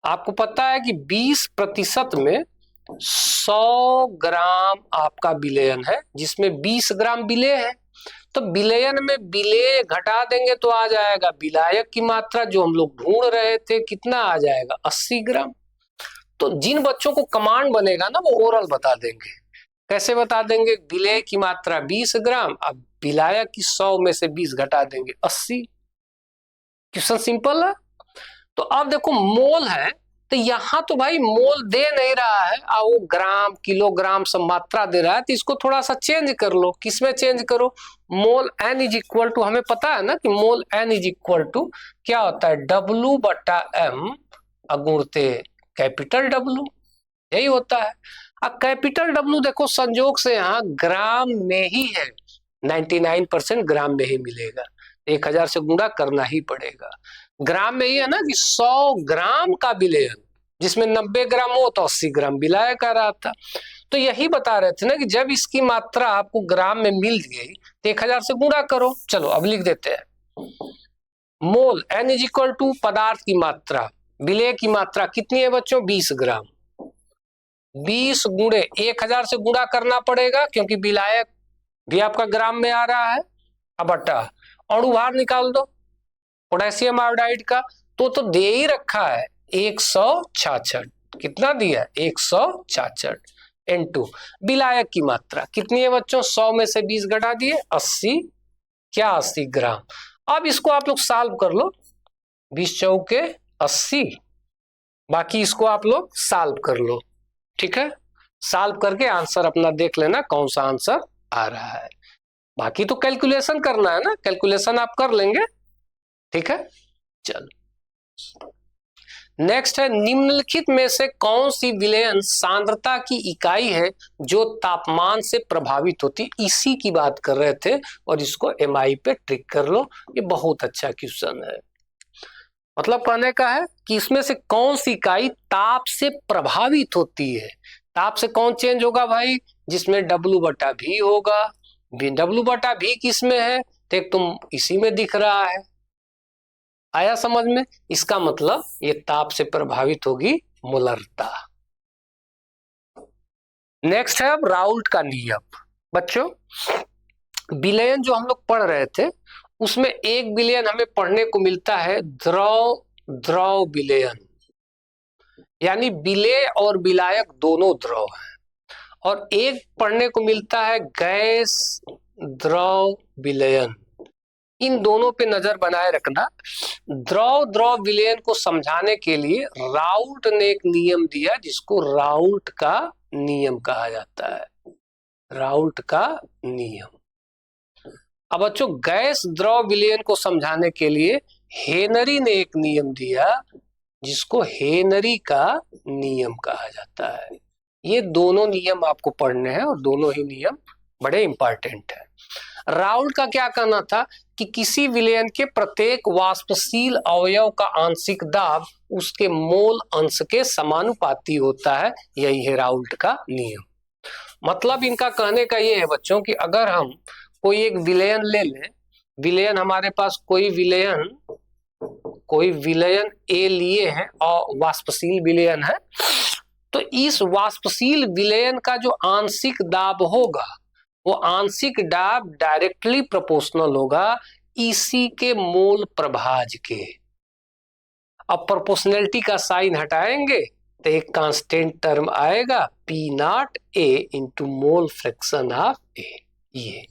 आपको पता है कि 20% में 100 ग्राम आपका विलयन है, जिसमें 20 ग्राम विलेय है, तो विलयन में विलेय घटा देंगे तो आ जाएगा विलायक की मात्रा, जो हम लोग ढूंढ रहे थे कितना आ जाएगा 80 ग्राम। तो जिन बच्चों को कमांड बनेगा ना वो ओरल बता देंगे, कैसे बता देंगे, विलेय की मात्रा 20 ग्राम, अब विलायक की 100 में से 20 घटा देंगे 80। क्वेश्चन सिंपल है। तो अब देखो मोल है, तो यहां तो भाई मोल दे नहीं रहा है, वो ग्राम किलोग्राम सब मात्रा दे रहा है, तो इसको थोड़ा सा चेंज कर लो। किसमें चेंज करो, मोल N इज इक्वल टू, हमें पता है ना कि मोल N इज इक्वल टू क्या होता है, W/M अगुणते कैपिटल W, यही होता है। अब कैपिटल W देखो संजोग से यहाँ ग्राम में ही है, 99% ग्राम में ही मिलेगा, 1000 से गुणा करना ही पड़ेगा। ग्राम में ही है ना कि 100 ग्राम का विलयन, जिसमें 90 ग्राम हो तो 80 ग्राम विलायक आ रहा था। तो यही बता रहे थे ना कि जब इसकी मात्रा आपको ग्राम में मिल गई तो 1000 से गुणा करो। चलो अब लिख देते हैं, मोल N इज इक्वल टू पदार्थ की मात्रा, विलेय की मात्रा कितनी है बच्चों 20 ग्राम, 20 गुणे 1000 से गुणा करना पड़ेगा क्योंकि विलायक भी आपका ग्राम में आ रहा है। अब बटा अणुभार निकाल दो पोटेशियम आयोडाइड का, तो दे ही रखा है 166, कितना दिया 166, इनटू विलायक की मात्रा कितनी है बच्चों, 100 में से 20 घटा दिए 80, क्या 80 ग्राम। अब इसको आप लोग सॉल्व कर लो, 20 चौके 80, बाकी इसको आप लोग सॉल्व कर लो, ठीक है। सॉल्व करके आंसर अपना देख लेना कौन सा आंसर आ रहा है, बाकी तो कैलकुलेशन करना है ना, कैलकुलेशन आप कर लेंगे, ठीक है। चल नेक्स्ट है, निम्नलिखित में से कौन सी विलयन सांद्रता की इकाई है जो तापमान से प्रभावित होती है। इसी की बात कर रहे थे और इसको एमआई पे ट्रिक कर लो, ये बहुत अच्छा क्वेश्चन है। मतलब कहने का है कि इसमें से कौन सी इकाई ताप से प्रभावित होती है। ताप से कौन चेंज होगा भाई, जिसमें W/V होगा। W/V किस में है, तो एक तुम इसी में दिख रहा है, आया समझ में। इसका मतलब ये ताप से प्रभावित होगी मोलरता। नेक्स्ट है अब राउल्ट का नियम। बच्चों विलयन जो हम लोग पढ़ रहे थे उसमें एक विलयन हमें पढ़ने को मिलता है द्रव द्रव विलयन, यानी विलेय और विलायक दोनों द्रव हैं। और एक पढ़ने को मिलता है गैस द्रव विलयन। इन दोनों पे नजर बनाए रखना। द्रव द्रव विलयन को समझाने के लिए राउल्ट ने एक नियम दिया जिसको राउल्ट का नियम कहा जाता है। राउल्ट का नियम। अब बच्चों गैस द्रव विलयन को समझाने के लिए हेनरी ने एक नियम दिया जिसको हेनरी का नियम कहा जाता है। ये दोनों नियम आपको पढ़ने हैं और दोनों ही नियम बड़े इंपॉर्टेंट है। राउल्ट का क्या कहना था कि किसी विलयन के प्रत्येक वाष्पशील अवयव का आंशिक दाब उसके मोल अंश के समानुपाती होता है। यही है राउल्ट का नियम। मतलब इनका कहने का ये है बच्चों कि अगर हम कोई एक विलयन ले लें, विलयन हमारे पास कोई विलयन ए लिए हैं और वाष्पशील विलयन है, तो इस वाष्पशील विलयन का जो आंशिक दाब होगा वो आंशिक दाब डायरेक्टली प्रोपोर्शनल होगा इसी के मोल प्रभाज के। अब प्रोपोर्शनलिटी का साइन हटाएंगे तो एक कांस्टेंट टर्म आएगा P0A into mole fraction of A. ये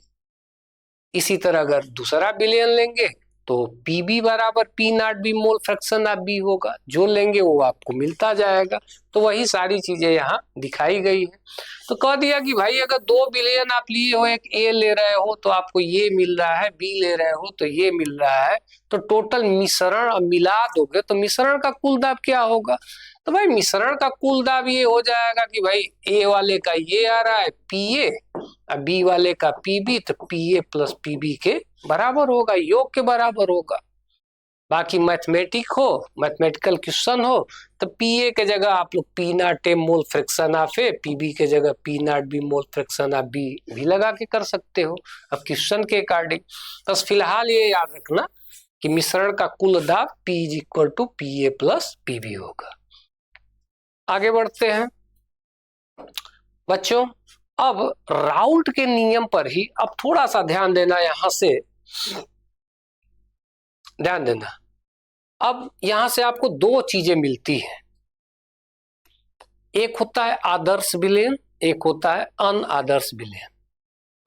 इसी तरह अगर दूसरा विलयन लेंगे तो Pb बराबर P0B mole fraction of B होगा। जो लेंगे वो आपको मिलता जाएगा। तो वही सारी चीजें यहाँ दिखाई गई है। तो कह दिया कि भाई अगर दो विलयन आप लिए हो, एक ए ले रहे हो तो आपको ये मिल रहा है, बी ले रहे हो तो ये मिल रहा है, तो टोटल मिश्रण मिला दोगे तो मिश्रण का कुल दाब क्या होगा। तो भाई मिश्रण का कुल दाब ये हो जाएगा कि भाई ए वाले का ये आ रहा है PA और बी वाले का PB, तो PA प्लस PB के बराबर होगा, योग के बराबर होगा। बाकी मैथमेटिकल क्वेश्चन हो तो PA के जगह आप लोग P0A mole fraction of A, PB के जगह P0B mole fraction of B भी लगा के कर सकते हो अब क्वेश्चन के अकॉर्डिंग। बस फिलहाल ये याद रखना कि मिश्रण का कुल दाब P = PA प्लस PB होगा। आगे बढ़ते हैं बच्चों। अब राउल्ट के नियम पर ही अब थोड़ा सा ध्यान देना, यहां से ध्यान देना। अब यहां से आपको दो चीजें मिलती हैं, एक होता है आदर्श विलयन, एक होता है अनआदर्श विलयन।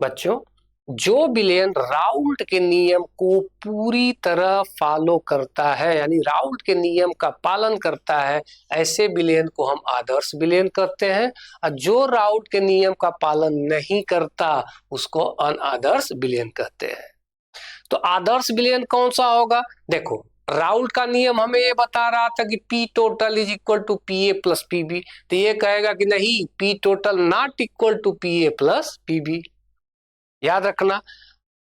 बच्चों जो विलयन राउल्ट के नियम को पूरी तरह फॉलो करता है, यानी राउल्ट के नियम का पालन करता है, ऐसे विलयन को हम आदर्श विलयन कहते हैं। और जो राउल्ट के नियम का पालन नहीं करता उसको अनआदर्श विलयन कहते हैं। तो आदर्श विलयन कौन सा होगा, देखो राउल्ट का नियम हमें ये बता रहा था कि P total = PA plus PB, तो ये कहेगा कि नहीं P total not equal to PA plus PB, याद रखना।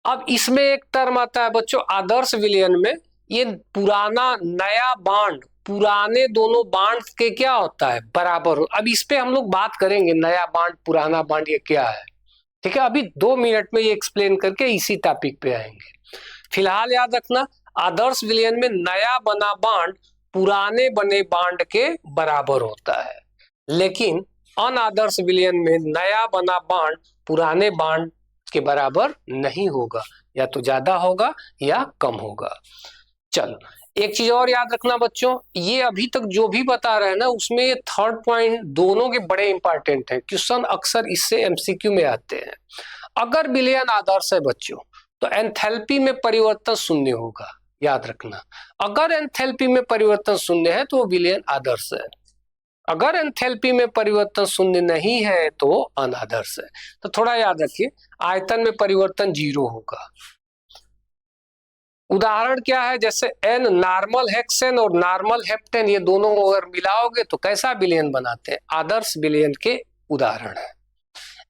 अब इसमें एक टर्म आता है बच्चों आदर्श विलयन में, ये पुराना नया बांड, पुराने दोनों बांड के क्या होता है बराबर हो। अब इस पे हम लोग बात करेंगे, नया बांड पुराना बांड ये क्या है, ठीक है। अभी 2 मिनट में ये एक्सप्लेन करके इसी टॉपिक पे आएंगे। फिलहाल याद रखना आदर्श विलयन में नया बना बांड पुराने बने बांड के बराबर होता है, लेकिन अनादर्श विलयन में नया बना बांड पुराने बांड के बराबर नहीं होगा, या तो ज्यादा होगा या कम होगा। चलो एक चीज और याद रखना बच्चों, ये अभी तक जो भी बता रहे हैं ना उसमें ये थर्ड पॉइंट दोनों के बड़े इंपॉर्टेंट है, क्वेश्चन अक्सर इससे MCQ में आते हैं। अगर विलयन आदर्श है बच्चों तो एंथैल्पी में परिवर्तन शून्य होगा, याद रखना। अगर एंथैल्पी में परिवर्तन शून्य है तो विलयन आदर्श है, अगर एंथैल्पी में परिवर्तन शून्य नहीं है तो अनादर्श है। तो थोड़ा याद रखिए आयतन में परिवर्तन 0 होगा, उदाहरण क्या है, जैसे एन नॉर्मल हेक्सेन और नॉर्मल हेप्टेन, ये दोनों अगर मिलाओगे तो कैसा विलयन बनाते हैं, आदर्श विलयन के उदाहरण है।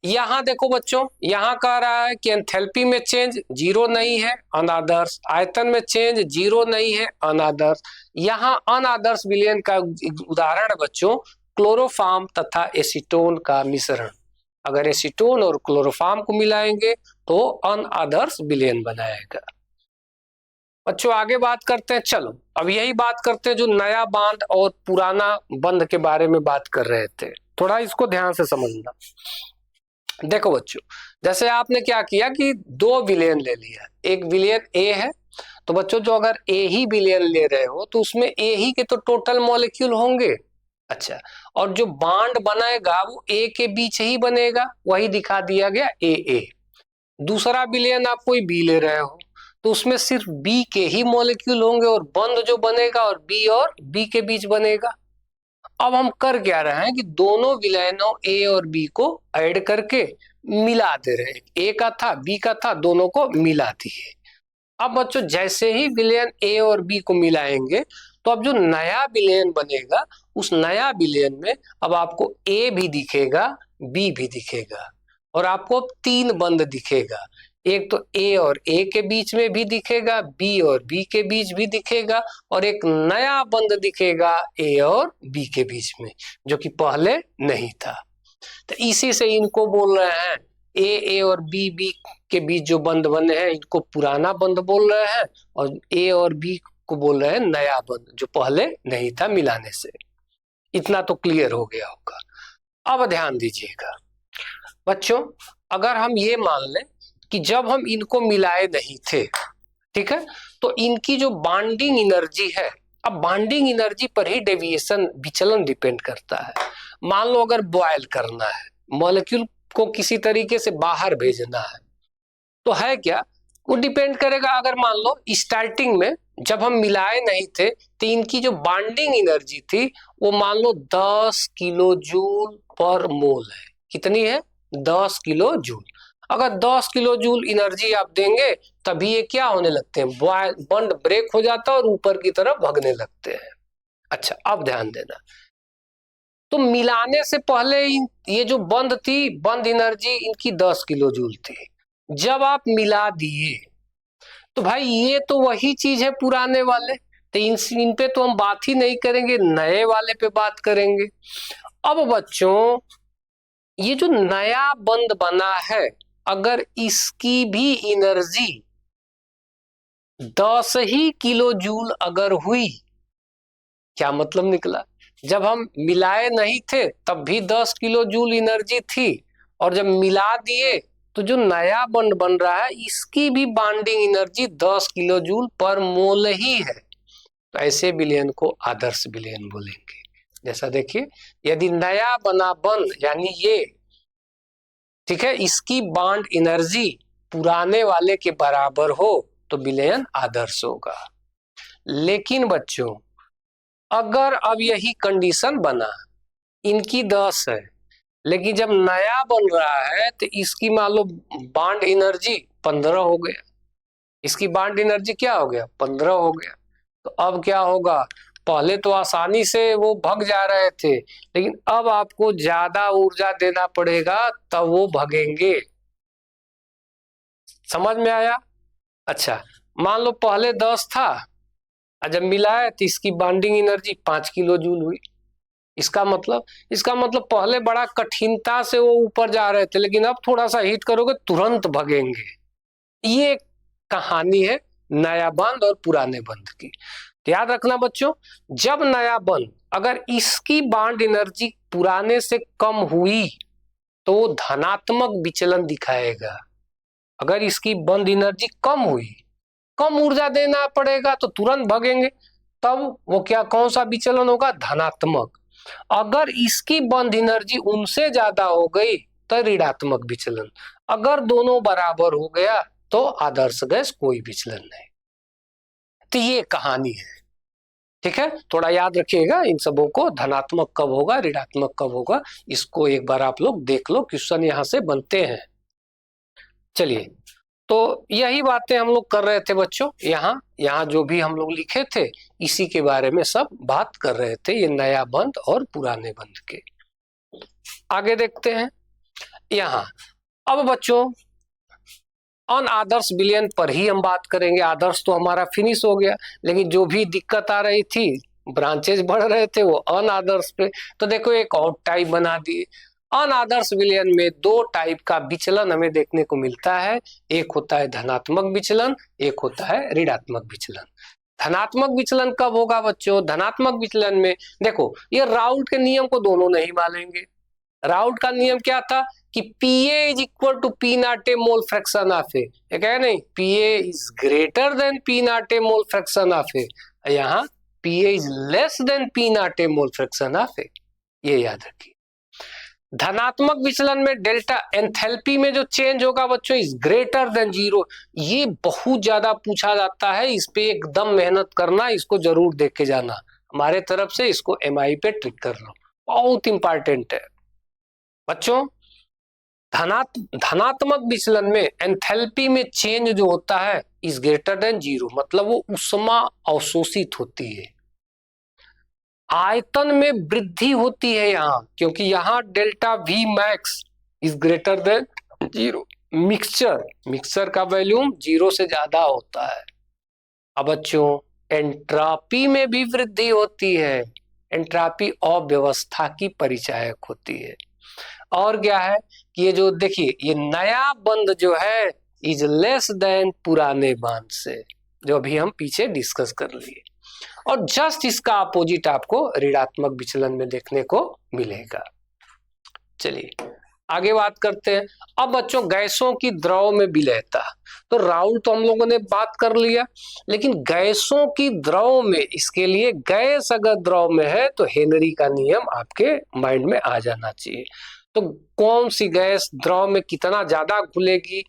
यहां देखो बच्चों, यहां कह रहा है कि एंथैल्पी में चेंज जीरो नहीं है, अनादर्श, आयतन में चेंज जीरो नहीं है, अनादर्श। यहां अनादर्श विलयन का उदाहरण है बच्चों क्लोरोफॉर्म तथा एसीटोन का मिश्रण। अगर एसीटोन और क्लोरोफॉर्म को मिलाएंगे तो अनादर्श विलयन बनाएगा। बच्चों आगे बात करते हैं, चलो अब यही बात करते हैं जो नया बांध और पुराना बंध के बारे में बात कर रहे थे, थोड़ा इसको ध्यान से समझना। देखो बच्चों, जैसे आपने क्या किया कि दो विलयन ले लिया, एक विलयन ए है, तो बच्चों जो अगर ए ही विलयन ले रहे हो तो उसमें ए ही के तो टोटल मॉलिक्यूल होंगे। अच्छा, और जो बांड बनेगा वो ए के बीच ही बनेगा, वही दिखा दिया गया ए। दूसरा विलयन आप कोई बी ले रहे हो तो उसमें सिर्फ बी के ही मॉलिक्यूल होंगे और बंध जो बनेगा और बी के बीच बनेगा। अब हम कर क्या रहे हैं कि दोनों विलयनों ए और बी को ऐड करके मिला दे रहे हैं, ए का था बी का था, दोनों को मिला दिए। अब बच्चों जैसे ही विलयन ए और बी को मिलाएंगे तो अब जो नया विलयन बनेगा उस नया विलयन में अब आपको ए भी दिखेगा, बी भी दिखेगा, और आपको तीन बंध दिखेगा। एक तो ए और ए के बीच में भी दिखेगा, बी और बी के बीच भी दिखेगा, और एक नया बंध दिखेगा ए और बी के बीच में, जो कि पहले नहीं था। तो इसी से इनको बोल रहे हैं ए और बी के बीच जो बंध बने हैं इनको पुराना बंध बोल रहे हैं, और ए और बी को बोल रहे हैं नया बंध जो पहले नहीं था मिलाने से। इतना तो क्लियर हो गया होगा। अब ध्यान दीजिएगा बच्चों, अगर हम ये मान लें कि जब हम इनको मिलाए नहीं थे, ठीक है, तो इनकी जो बॉन्डिंग एनर्जी है, अब बॉन्डिंग एनर्जी पर ही डेविएशन विचलन डिपेंड करता है। मान लो अगर बॉयल करना है, मॉलिक्यूल को किसी तरीके से बाहर भेजना है, तो है क्या, वो डिपेंड करेगा। अगर मान लो स्टार्टिंग में जब हम मिलाए नहीं थे तो इनकी जो बॉन्डिंग एनर्जी थी वो मान लो 10 किलो जूल पर मोल है। कितनी है? 10 किलो जूल। अगर 10 किलो जूल एनर्जी आप देंगे तभी ये क्या होने लगते हैं, बॉन्ड ब्रेक हो जाता है और ऊपर की तरफ भगने लगते हैं। अच्छा, अब ध्यान देना, तो मिलाने से पहले ये जो बंध थी, बंध एनर्जी इनकी 10 किलो जूल थी। जब आप मिला दिए तो भाई ये तो वही चीज है पुराने वाले, तो इन पे तो हम बात ही नहीं करेंगे, नए वाले पे बात करेंगे। अब बच्चों ये जो नया बंध बना है, अगर इसकी भी एनर्जी 10 ही किलो जूल अगर हुई, क्या मतलब निकला, जब हम मिलाए नहीं थे तब भी 10 किलो जूल एनर्जी थी, और जब मिला दिए तो जो नया बंड बन रहा है इसकी भी बॉन्डिंग एनर्जी 10 किलो जूल पर मोल ही है। तो ऐसे विलयन को आदर्श विलयन बोलेंगे। जैसा देखिए, यदि नया बना बंध यानी ये, ठीक है, इसकी बॉन्ड एनर्जी पुराने वाले के बराबर हो तो विलयन आदर्श होगा। लेकिन बच्चों अगर अब यही कंडीशन बना, इनकी 10 है लेकिन जब नया बन रहा है तो इसकी मान लो बॉन्ड एनर्जी 15 हो गया, इसकी बॉन्ड एनर्जी क्या हो गया, 15 हो गया। तो अब क्या होगा, पहले तो आसानी से वो भग जा रहे थे, लेकिन अब आपको ज्यादा ऊर्जा देना पड़ेगा तब वो भगेंगे। समझ में आया? अच्छा, मान लो पहले 10 था और जब मिलाया तो इसकी बॉन्डिंग एनर्जी 5 किलो जूल हुई। इसका मतलब पहले बड़ा कठिनता से वो ऊपर जा रहे थे, लेकिन अब थोड़ा सा हिट करोगे तुरंत भगेंगे। ये कहानी है नया बंध और पुराने बंध की। याद रखना बच्चों, जब नया बंध अगर इसकी बॉन्ड एनर्जी पुराने से कम हुई तो वो धनात्मक विचलन दिखाएगा। अगर इसकी बंध एनर्जी कम हुई, कम ऊर्जा देना पड़ेगा तो तुरंत भगेंगे, तब वो क्या, कौन सा विचलन होगा, धनात्मक। अगर इसकी बंध एनर्जी उनसे ज्यादा हो गई तो ऋणात्मक विचलन। अगर दोनों बराबर हो गया तो आदर्श गैस कोई विचलन नहीं। तो ये कहानी है, ठीक है, थोड़ा याद रखिएगा इन सबों को, धनात्मक कब होगा, ऋणात्मक कब होगा, इसको एक बार आप लोग देख लो, क्वेश्चन यहां से बनते हैं। चलिए तो यही बातें हम लोग कर रहे थे बच्चों, यहाँ यहाँ जो भी हम लोग लिखे थे इसी के बारे में सब बात कर रहे थे, ये नया बंद और पुराने बंद के। आगे देखते हैं यहाँ। अब बच्चों ऑन आदर्श विलयन पर ही हम बात करेंगे। आदर्श तो हमारा फिनिश हो गया, लेकिन जो भी दिक्कत आ रही थी, ब्रांचेज बढ़ रहे थे, वो अनआदर्श पे। तो देखो एक और टाइप बना दिए। अनआदर्श विलयन में दो टाइप का विचलन हमें देखने को मिलता है। एक होता है धनात्मक विचलन, एक होता है ऋणात्मक विचलन। धनात्मक विचलन कब होगा बच्चों? धनात्मक विचलन में देखो ये राउल्ट के नियम को दोनों नहीं मानेंगे। राउल्ट का नियम क्या था कि PA is equal to P not A mole fraction of A, क्या नहीं, PA is greater than P not A mole fraction of A, यहाँ PA is less than P not A mole fraction of A, ये याद रखिए। धनात्मक विचलन में delta enthalpy में जो चेंज होगा बच्चों इज ग्रेटर देन जीरो। ये बहुत ज्यादा पूछा जाता है, इस पे एकदम मेहनत करना, इसको जरूर देख के जाना। हमारे तरफ से इसको MI पे ट्रिक कर लो, बहुत इंपॉर्टेंट है बच्चों। धनात्मक विचलन में एंथैल्पी में चेंज जो होता है इज ग्रेटर देन जीरो, मतलब वो ऊष्मा अवशोषित होती है। आयतन में वृद्धि होती है यहाँ, क्योंकि यहाँ delta V max is greater than zero. Mixture का वॉल्यूम जीरो से ज्यादा होता है। अब बच्चों एंट्रोपी में भी वृद्धि होती है। एंट्रोपी अव्यवस्था की परिचायक होती है। और क्या है कि ये जो देखिए ये नया बंद जो है इज लेस देन पुराने बंद से, जो अभी हम पीछे डिस्कस कर लिए। और जस्ट इसका अपोजिट आपको ऋणात्मक विचलन में देखने को मिलेगा। चलिए आगे बात करते हैं। अब बच्चों गैसों की द्रव में विलयता, तो राउल्ट तो हम लोगों ने बात कर लिया, लेकिन गैसों की द्रव में, इसके लिए गैस अगर द्रव में है तो हेनरी का नियम आपके माइंड में आ जाना चाहिए। तो कौन सी गैस द्रव में कितना ज्यादा घुलेगी,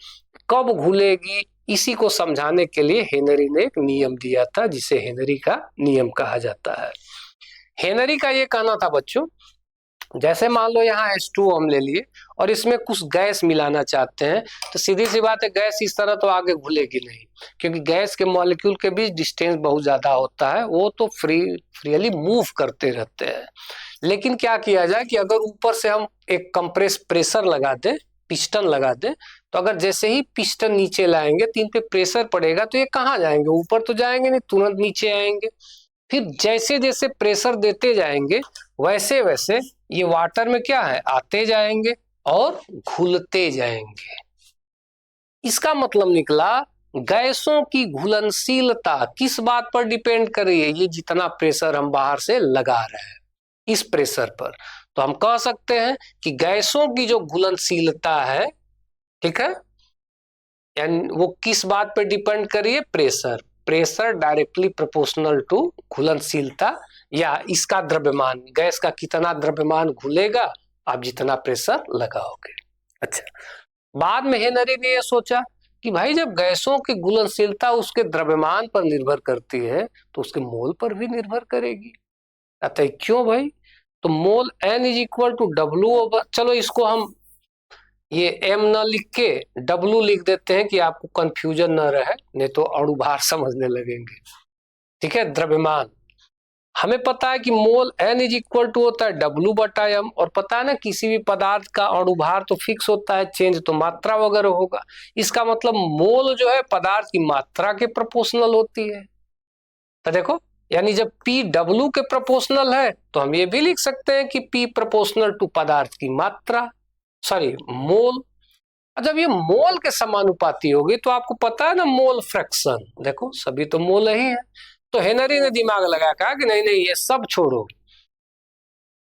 कब घुलेगी, इसी को समझाने के लिए हेनरी ने एक नियम दिया था, जिसे हेनरी का नियम कहा जाता है। हेनरी का ये कहना था बच्चों, जैसे मान लो यहाँ H2O हम ले लिए और इसमें कुछ गैस मिलाना चाहते हैं, तो सीधी सी बात है गैस इस तरह तो आगे घुलेगी नहीं, क्योंकि गैस के मॉलिक्यूल के बीच डिस्टेंस बहुत ज्यादा होता है, वो तो फ्रीली मूव करते रहते हैं। लेकिन क्या किया जाए कि अगर ऊपर से हम एक कंप्रेस प्रेशर लगा दें, पिस्टन लगा दें, तो अगर जैसे ही पिस्टन नीचे लाएंगे तो इन पे प्रेशर पड़ेगा, तो ये कहाँ जाएंगे? ऊपर तो जाएंगे नहीं, तुरंत नीचे आएंगे। फिर जैसे जैसे प्रेशर देते जाएंगे वैसे वैसे ये वाटर में क्या है, आते जाएंगे और घुलते जाएंगे। इसका मतलब निकला गैसों की घुलनशीलता किस बात पर डिपेंड कर रही है? ये जितना प्रेशर हम बाहर से लगा रहे हैं इस प्रेशर पर। तो हम कह सकते हैं कि गैसों की जो घुलनशीलता है, ठीक है, यानी वो किस बात पर डिपेंड कर रही है? प्रेशर डायरेक्टली प्रोपोर्शनल टू घुलनशीलता, या इसका द्रव्यमान, गैस का कितना द्रव्यमान घुलेगा आप जितना प्रेशर लगाओगे। अच्छा, बाद में हेनरी ने यह सोचा कि भाई जब गैसों की घुलनशीलता उसके द्रव्यमान पर निर्भर करती है तो उसके मोल पर भी निर्भर करेगी। अतः क्यों भाई? तो mole N is equal to W, चलो इसको हम ये M न लिख के W लिख देते हैं कि आपको कंफ्यूजन न रहे, नहीं तो अणुभार समझने लगेंगे। ठीक है, द्रव्यमान हमें पता है कि मोल N इज इक्वल टू होता है W/M, और पता है ना किसी भी पदार्थ का अणुभार तो फिक्स होता है, चेंज तो मात्रा वगैरह होगा। इसका मतलब मोल जो है पदार्थ की मात्रा के प्रोपोर्शनल होती है। तो देखो, यानी जब P W के प्रोपोर्शनल है तो हम ये भी लिख सकते हैं कि P प्रोपोर्शनल टू पदार्थ की मात्रा, सॉरी मोल। जब ये मोल के समानुपाती होगी तो आपको पता है ना मोल फ्रैक्शन, देखो सभी तो मोल ही है। तो हेनरी ने दिमाग लगाया, कहा कि नहीं नहीं ये सब छोड़ो,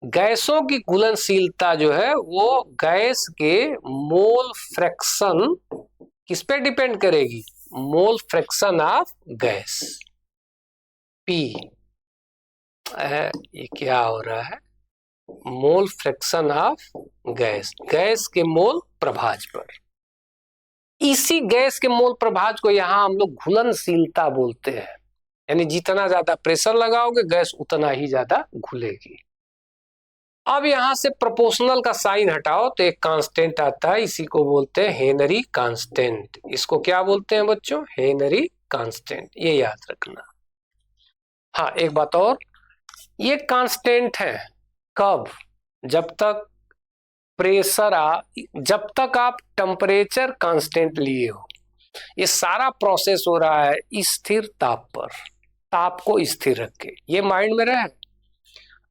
गैसों की घुलनशीलता जो है वो गैस के मोल फ्रैक्शन किस पे डिपेंड करेगी? मोल फ्रैक्शन ऑफ गैस P। ये क्या हो रहा है? मोल फ्रैक्शन ऑफ गैस, गैस के मोल प्रभाज पर। इसी गैस के मोल प्रभाज को यहां हम लोग घुलनशीलता बोलते हैं, यानी जितना ज्यादा प्रेशर लगाओगे गैस उतना ही ज्यादा घुलेगी। अब यहां से प्रोपोर्शनल का साइन हटाओ तो एक कांस्टेंट आता है, इसी को बोलते हैं हेनरी कांस्टेंट। इसको क्या बोलते हैं बच्चों? हेनरी कांस्टेंट, ये याद रखना। हाँ, एक बात और, ये कांस्टेंट है कब? जब तक जब तक आप टेम्परेचर कांस्टेंट लिए हो। ये सारा प्रोसेस हो रहा है स्थिर ताप पर, ताप को स्थिर रख के, ये माइंड में रहे।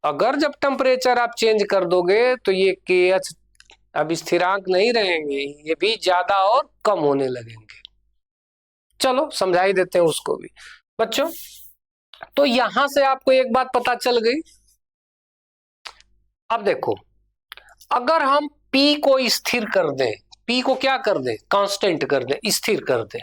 अगर जब टेम्परेचर आप चेंज कर दोगे तो ये के एच अब स्थिरांक नहीं रहेंगे, ये भी ज्यादा और कम होने लगेंगे। चलो समझा ही देते हैं उसको भी बच्चों। तो यहां से आपको एक बात पता चल गई। अब देखो, अगर हम P को स्थिर कर दें, P को क्या कर दें? कांस्टेंट कर दें, स्थिर कर दें,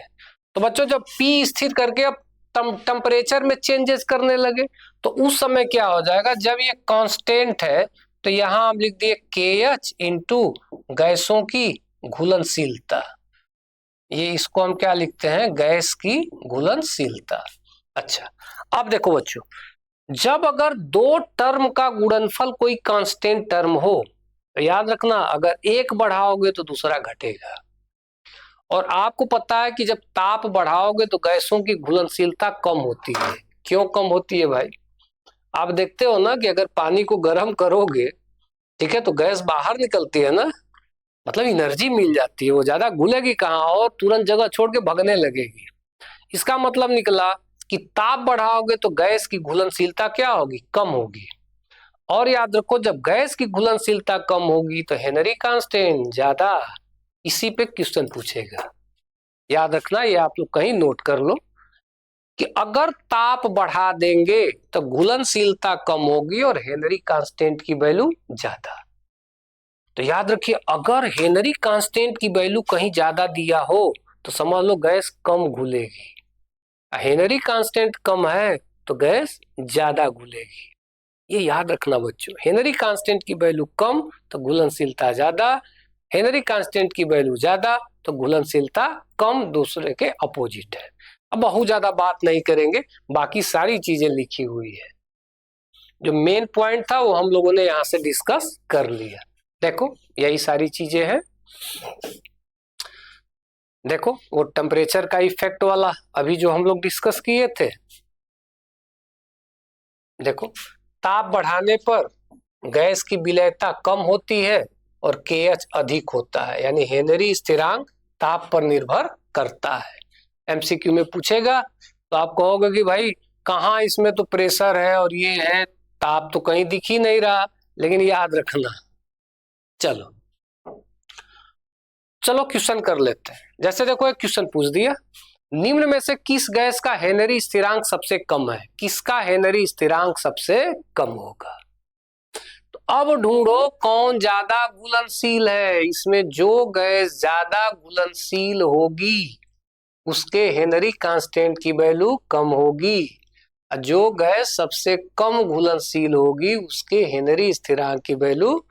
तो बच्चों जब P स्थिर करके अब टेम्परेचर में चेंजेस करने लगे तो उस समय क्या हो जाएगा? जब ये कांस्टेंट है तो यहां हम लिख दिए KH इंटू गैसों की घुलनशीलता। ये इसको हम क्या लिखते हैं? गैस की घुलनशीलता। अच्छा, अब देखो बच्चों, जब अगर दो टर्म का गुणनफल कोई कांस्टेंट टर्म हो तो याद रखना, अगर एक बढ़ाओगे तो दूसरा घटेगा। और आपको पता है कि जब ताप बढ़ाओगे तो गैसों की घुलनशीलता कम होती है। क्यों कम होती है भाई? आप देखते हो ना कि अगर पानी को गर्म करोगे, ठीक है, तो गैस बाहर निकलती है ना, मतलब एनर्जी मिल जाती है, वो ज्यादा घुलेगी कहाँ और तुरंत जगह छोड़ के भगने लगेगी। इसका मतलब निकला कि ताप बढ़ाओगे तो गैस की घुलनशीलता क्या होगी? कम होगी। और याद रखो, जब गैस की घुलनशीलता कम होगी तो हेनरी कांस्टेंट ज्यादा। इसी पे क्वेश्चन पूछेगा, याद रखना, ये आप लोग कहीं नोट कर लो कि अगर ताप बढ़ा देंगे तो घुलनशीलता कम होगी और हेनरी कांस्टेंट की वैल्यू ज्यादा। तो याद रखिए, अगर हेनरी कांस्टेंट की वैल्यू कहीं ज्यादा दिया हो तो समझ लो गैस कम घुलेगी। हेनरी कांस्टेंट कम है तो गैस ज्यादा घुलेगी। ये याद रखना बच्चों, हेनरी कांस्टेंट की वैल्यू कम तो घुलनशीलता ज्यादा, हेनरी कांस्टेंट की वैल्यू ज्यादा तो घुलनशीलता कम, दूसरे के अपोजिट है। अब बहुत ज्यादा बात नहीं करेंगे, बाकी सारी चीजें लिखी हुई है। जो मेन पॉइंट था वो हम लोगों ने यहाँ से डिस्कस कर लिया। देखो यही सारी चीजें हैं। देखो वो टेम्परेचर का इफेक्ट वाला अभी जो हम लोग डिस्कस किए थे, देखो ताप बढ़ाने पर गैस की विलेयता कम होती है और KH अधिक होता है, यानी हेनरी स्थिरांक ताप पर निर्भर करता है। MCQ में पूछेगा तो आप कहोगे कि भाई कहाँ, इसमें तो प्रेशर है और ये है, ताप तो कहीं दिख ही नहीं रहा, लेकिन याद रखना। चलो चलो क्वेश्चन कर लेते हैं। जैसे देखो एक क्वेश्चन पूछ दिया, निम्न में से किस गैस का हेनरी स्थिरांक सबसे कम है? किसका हेनरी स्थिरांक सबसे कम होगा? तो अब ढूंढो कौन ज्यादा घुलनशील है। इसमें जो गैस ज्यादा घुलनशील होगी उसके हेनरी कांस्टेंट की वैल्यू कम होगी, जो गैस सबसे कम घुलनशील होगी उसके हेनरी स्थिरांक की वैल्यू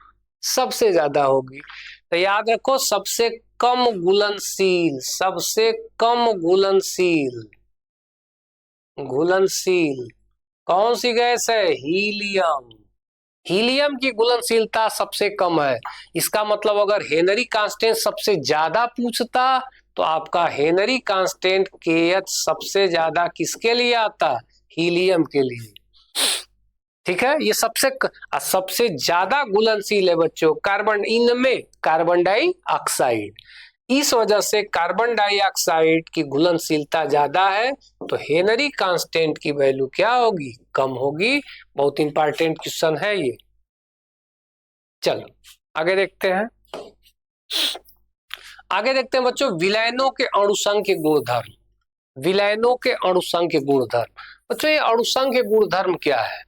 सबसे ज्यादा होगी। तो याद रखो, सबसे कम घुलनशील, सबसे कम घुलनशील, घुलनशील कौन सी गैस है? हीलियम। हीलियम की घुलनशीलता सबसे कम है। इसका मतलब अगर हेनरी कांस्टेंट सबसे ज्यादा पूछता तो आपका हेनरी कांस्टेंट KH सबसे ज्यादा किसके लिए आता? हीलियम के लिए। ठीक है, ये सबसे ज्यादा घुलनशील है बच्चों कार्बन, इनमें कार्बन डाइऑक्साइड। इस वजह से कार्बन डाइऑक्साइड की घुलनशीलता ज्यादा है तो हेनरी कांस्टेंट की वैल्यू क्या होगी? कम होगी। बहुत इंपॉर्टेंट क्वेश्चन है ये। चलो आगे देखते हैं। आगे देखते हैं बच्चों, विलयनों के अणुसंख्य गुणधर्म। विलयनों के अणुसंख्य गुणधर्म, बच्चों ये अणुसंख्य गुणधर्म क्या है?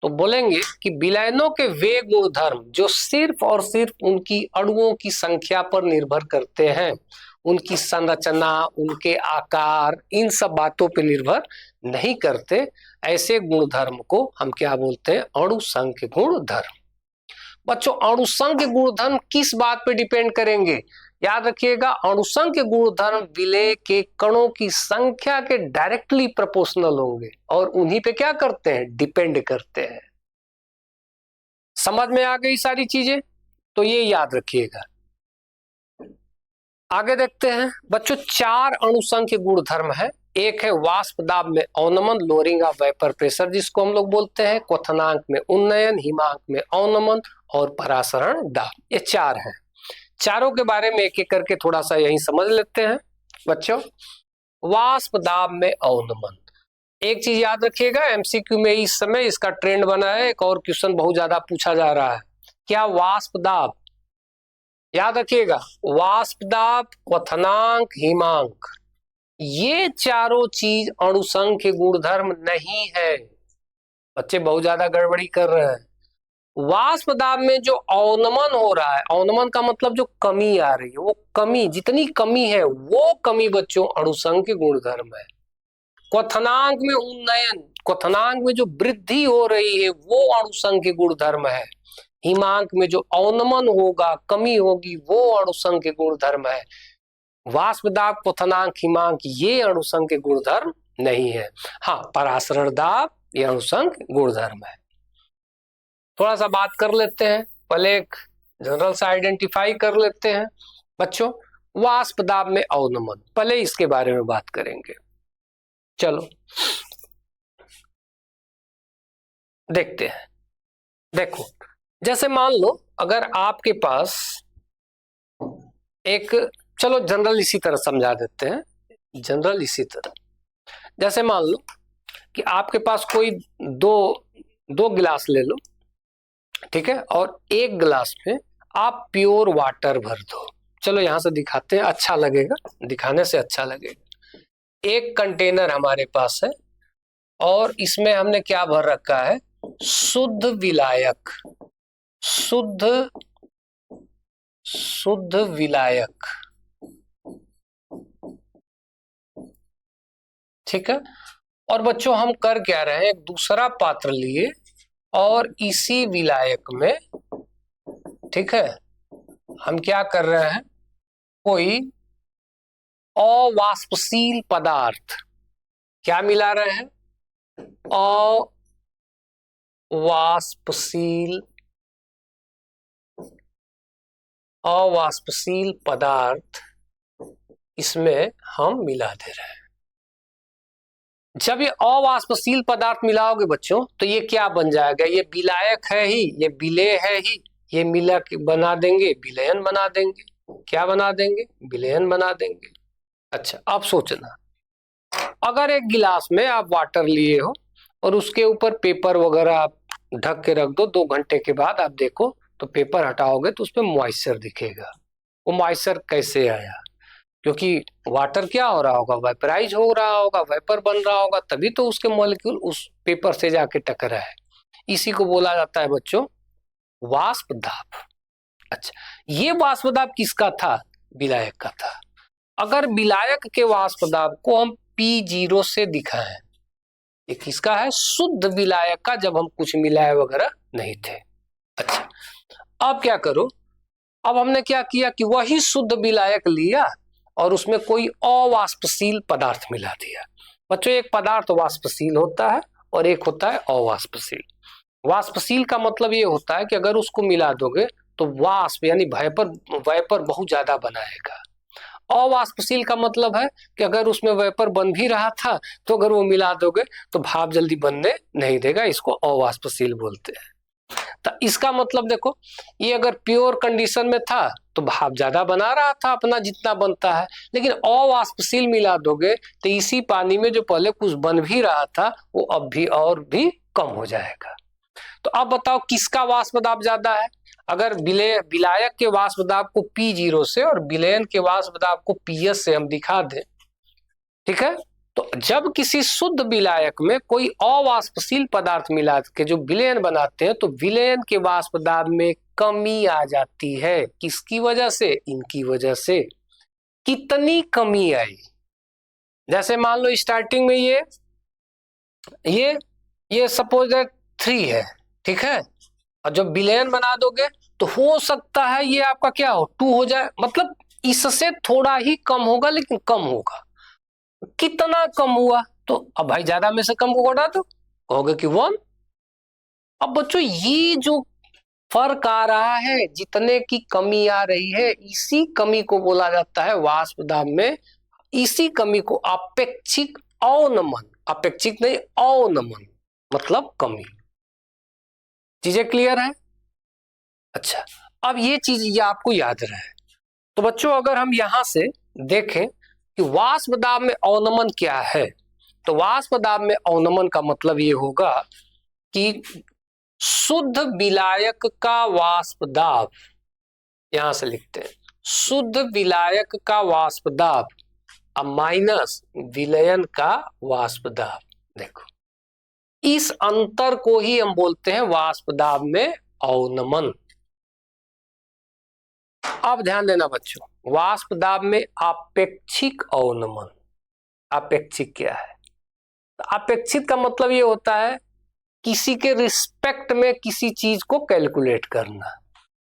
तो बोलेंगे कि विलयनों के वे गुणधर्म जो सिर्फ और सिर्फ उनकी अणुओं की संख्या पर निर्भर करते हैं, उनकी संरचना, उनके आकार, इन सब बातों पर निर्भर नहीं करते, ऐसे गुणधर्म को हम क्या बोलते हैं? अणुसंख्य गुणधर्म। बच्चों अणुसंख्य गुणधर्म किस बात पे डिपेंड करेंगे? याद रखिएगा, अणुसंख्य गुणधर्म विलेय के कणों की संख्या के डायरेक्टली प्रोपोर्शनल होंगे और उन्हीं पे क्या करते हैं? डिपेंड करते हैं। समझ में आ गई सारी चीजें, तो ये याद रखिएगा। आगे देखते हैं बच्चों, 4 अणुसंख्य गुणधर्म है। एक है वाष्प दाब में अवनमन, लोअरिंग ऑफ वेपर प्रेशर जिसको हम लोग बोलते हैं, क्वथनांक में उन्नयन, हिमांक में अवनमन और परासरण दाब, ये 4 हैं। चारों के बारे में एक एक करके थोड़ा सा यही समझ लेते हैं बच्चों। वाष्प दाब में अवनमन, एक चीज याद रखिएगा, एमसीक्यू में इस समय इसका ट्रेंड बना है, एक और क्वेश्चन बहुत ज्यादा पूछा जा रहा है, क्या वाष्प दाब, याद रखिएगा, वाष्प दाब, क्वथनांक, हिमांक, ये चारों चीज अणुसंख्य गुणधर्म नहीं है। बच्चे बहुत ज्यादा गड़बड़ी कर रहे हैं। वाष्प दाब में जो अवनमन हो रहा है, अवनमन का मतलब जो कमी आ रही है, वो कमी, जितनी कमी है वो कमी बच्चों अणुसंख्य गुणधर्म है। क्वथनांक में उन्नयन, क्वथनांक में जो वृद्धि हो रही है वो अणुसंख्य गुणधर्म है। हिमांक में जो अवनमन होगा, कमी होगी, वो अणुसंख्य गुणधर्म है। वाष्प दाब, क्वथनांक, हिमांक ये अणुसंख्य गुणधर्म नहीं है। हाँ, परासरण दाब ये अणुसंख्य गुणधर्म है। थोड़ा सा बात कर लेते हैं, पहले एक जनरल सा आइडेंटिफाई कर लेते हैं बच्चों। वाष्प दाब में अवनमन, पहले इसके बारे में बात करेंगे। चलो देखते हैं। देखो, जैसे मान लो अगर आपके पास एक, चलो जनरल इसी तरह समझा देते हैं, जनरल इसी तरह, जैसे मान लो कि आपके पास कोई दो गिलास ले लो, ठीक है, और एक गिलास में आप प्योर वाटर भर दो। चलो यहां से दिखाते हैं, अच्छा लगेगा, दिखाने से अच्छा लगेगा। एक कंटेनर हमारे पास है और इसमें हमने क्या भर रखा है, शुद्ध विलायक, शुद्ध विलायक, ठीक है। और बच्चों हम कर क्या रहे हैं, एक दूसरा पात्र लिए और इसी विलायक में, ठीक है, हम क्या कर रहे हैं, कोई अवाष्पशील पदार्थ, क्या मिला रहे हैं, अवाष्पशील पदार्थ इसमें हम मिला दे रहे हैं। जब ये अवाष्पशील पदार्थ मिलाओगे बच्चों तो ये क्या बन जाएगा, ये विलायक है ही, ये विलेय है ही, ये मिला बना देंगे, विलयन बना देंगे। क्या बना देंगे, विलयन बना देंगे। अच्छा, अब सोचना, अगर एक गिलास में आप वाटर लिए हो और उसके ऊपर पेपर वगैरह आप ढक के रख दो, 2 घंटे के बाद आप देखो तो पेपर हटाओगे तो उसमें मॉइस्चर दिखेगा। वो मॉइस्चर कैसे आया, क्योंकि वाटर क्या हो रहा होगा, वेपराइज हो रहा होगा, वेपर बन रहा होगा, तभी तो उसके मॉलिक्यूल उस पेपर से जाके टकरा है। इसी को बोला जाता है बच्चों वाष्प दाब। अच्छा, ये वाष्प दाब किसका था, विलायक का था। अगर विलायक के वाष्प दाब को हम P0 से दिखाएं, ये किसका है, शुद्ध विलायक का, जब हम कुछ मिलाए वगैरह नहीं थे। अच्छा, अब क्या करो, अब हमने क्या किया कि वही शुद्ध विलायक लिया और उसमें कोई अवाष्पशील पदार्थ मिला दिया। बच्चों एक पदार्थ वाष्पशील होता है और एक होता है अवाष्पशील। वाष्पशील का मतलब ये होता है कि अगर उसको मिला दोगे तो वाष्प यानी वेपर बहुत ज्यादा बनाएगा। अवाष्पशील का मतलब है कि अगर उसमें वेपर बन भी रहा था तो अगर वो मिला दोगे तो भाप जल्दी बनने नहीं देगा, इसको अवाष्पशील बोलते हैं। तो इसका मतलब देखो, ये अगर प्योर कंडीशन में था तो भाप ज्यादा बना रहा था अपना जितना बनता है, लेकिन अवाष्पशील मिला दोगे तो इसी पानी में जो पहले कुछ बन भी रहा था वो अब भी और भी कम हो जाएगा। तो अब बताओ किसका वाष्प दाब ज्यादा है। अगर विलायक के वाष्प दाब को P0 से और विलयन के वाष्प दाब को PS से हम दिखा दें, ठीक है, तो जब किसी शुद्ध विलायक में कोई अवाष्पशील पदार्थ मिला के जो विलयन बनाते हैं तो विलयन के वाष्प दाब में कमी आ जाती है। किसकी वजह से, इनकी वजह से। कितनी कमी आई, जैसे मान लो स्टार्टिंग में ये सपोज दैट 3 है, ठीक है, और जब विलयन बना दोगे तो हो सकता है ये आपका क्या हो, 2 हो जाए, मतलब इससे थोड़ा ही कम होगा लेकिन कम होगा। कितना कम हुआ, तो अब भाई ज्यादा में से कम को घटा दो, कहोगे कि 1। अब बच्चों ये जो फर्क आ रहा है, जितने की कमी आ रही है, इसी कमी को बोला जाता है वाष्प दाब में, इसी कमी को अपेक्षिक अवनमन, अपेक्षिक नहीं अवनमन मतलब कमी। चीजें क्लियर है? अच्छा, अब ये चीज ये आपको याद रहे। तो बच्चों अगर हम यहां से देखें कि वाष्प दाब में अवनमन क्या है, तो वाष्प दाब में अवनमन का मतलब ये होगा कि शुद्ध विलायक का वाष्प दाब, यहां से लिखते हैं शुद्ध विलायक का वाष्प दाब अब माइनस विलयन का वाष्प दाब। देखो इस अंतर को ही हम बोलते हैं वाष्प दाब में अवनमन। अब ध्यान देना बच्चों, वाष्प दाब में अपेक्षिक अवनमन, अपेक्षिक क्या है? अपेक्षित का मतलब ये होता है किसी के रिस्पेक्ट में किसी चीज को कैलकुलेट करना।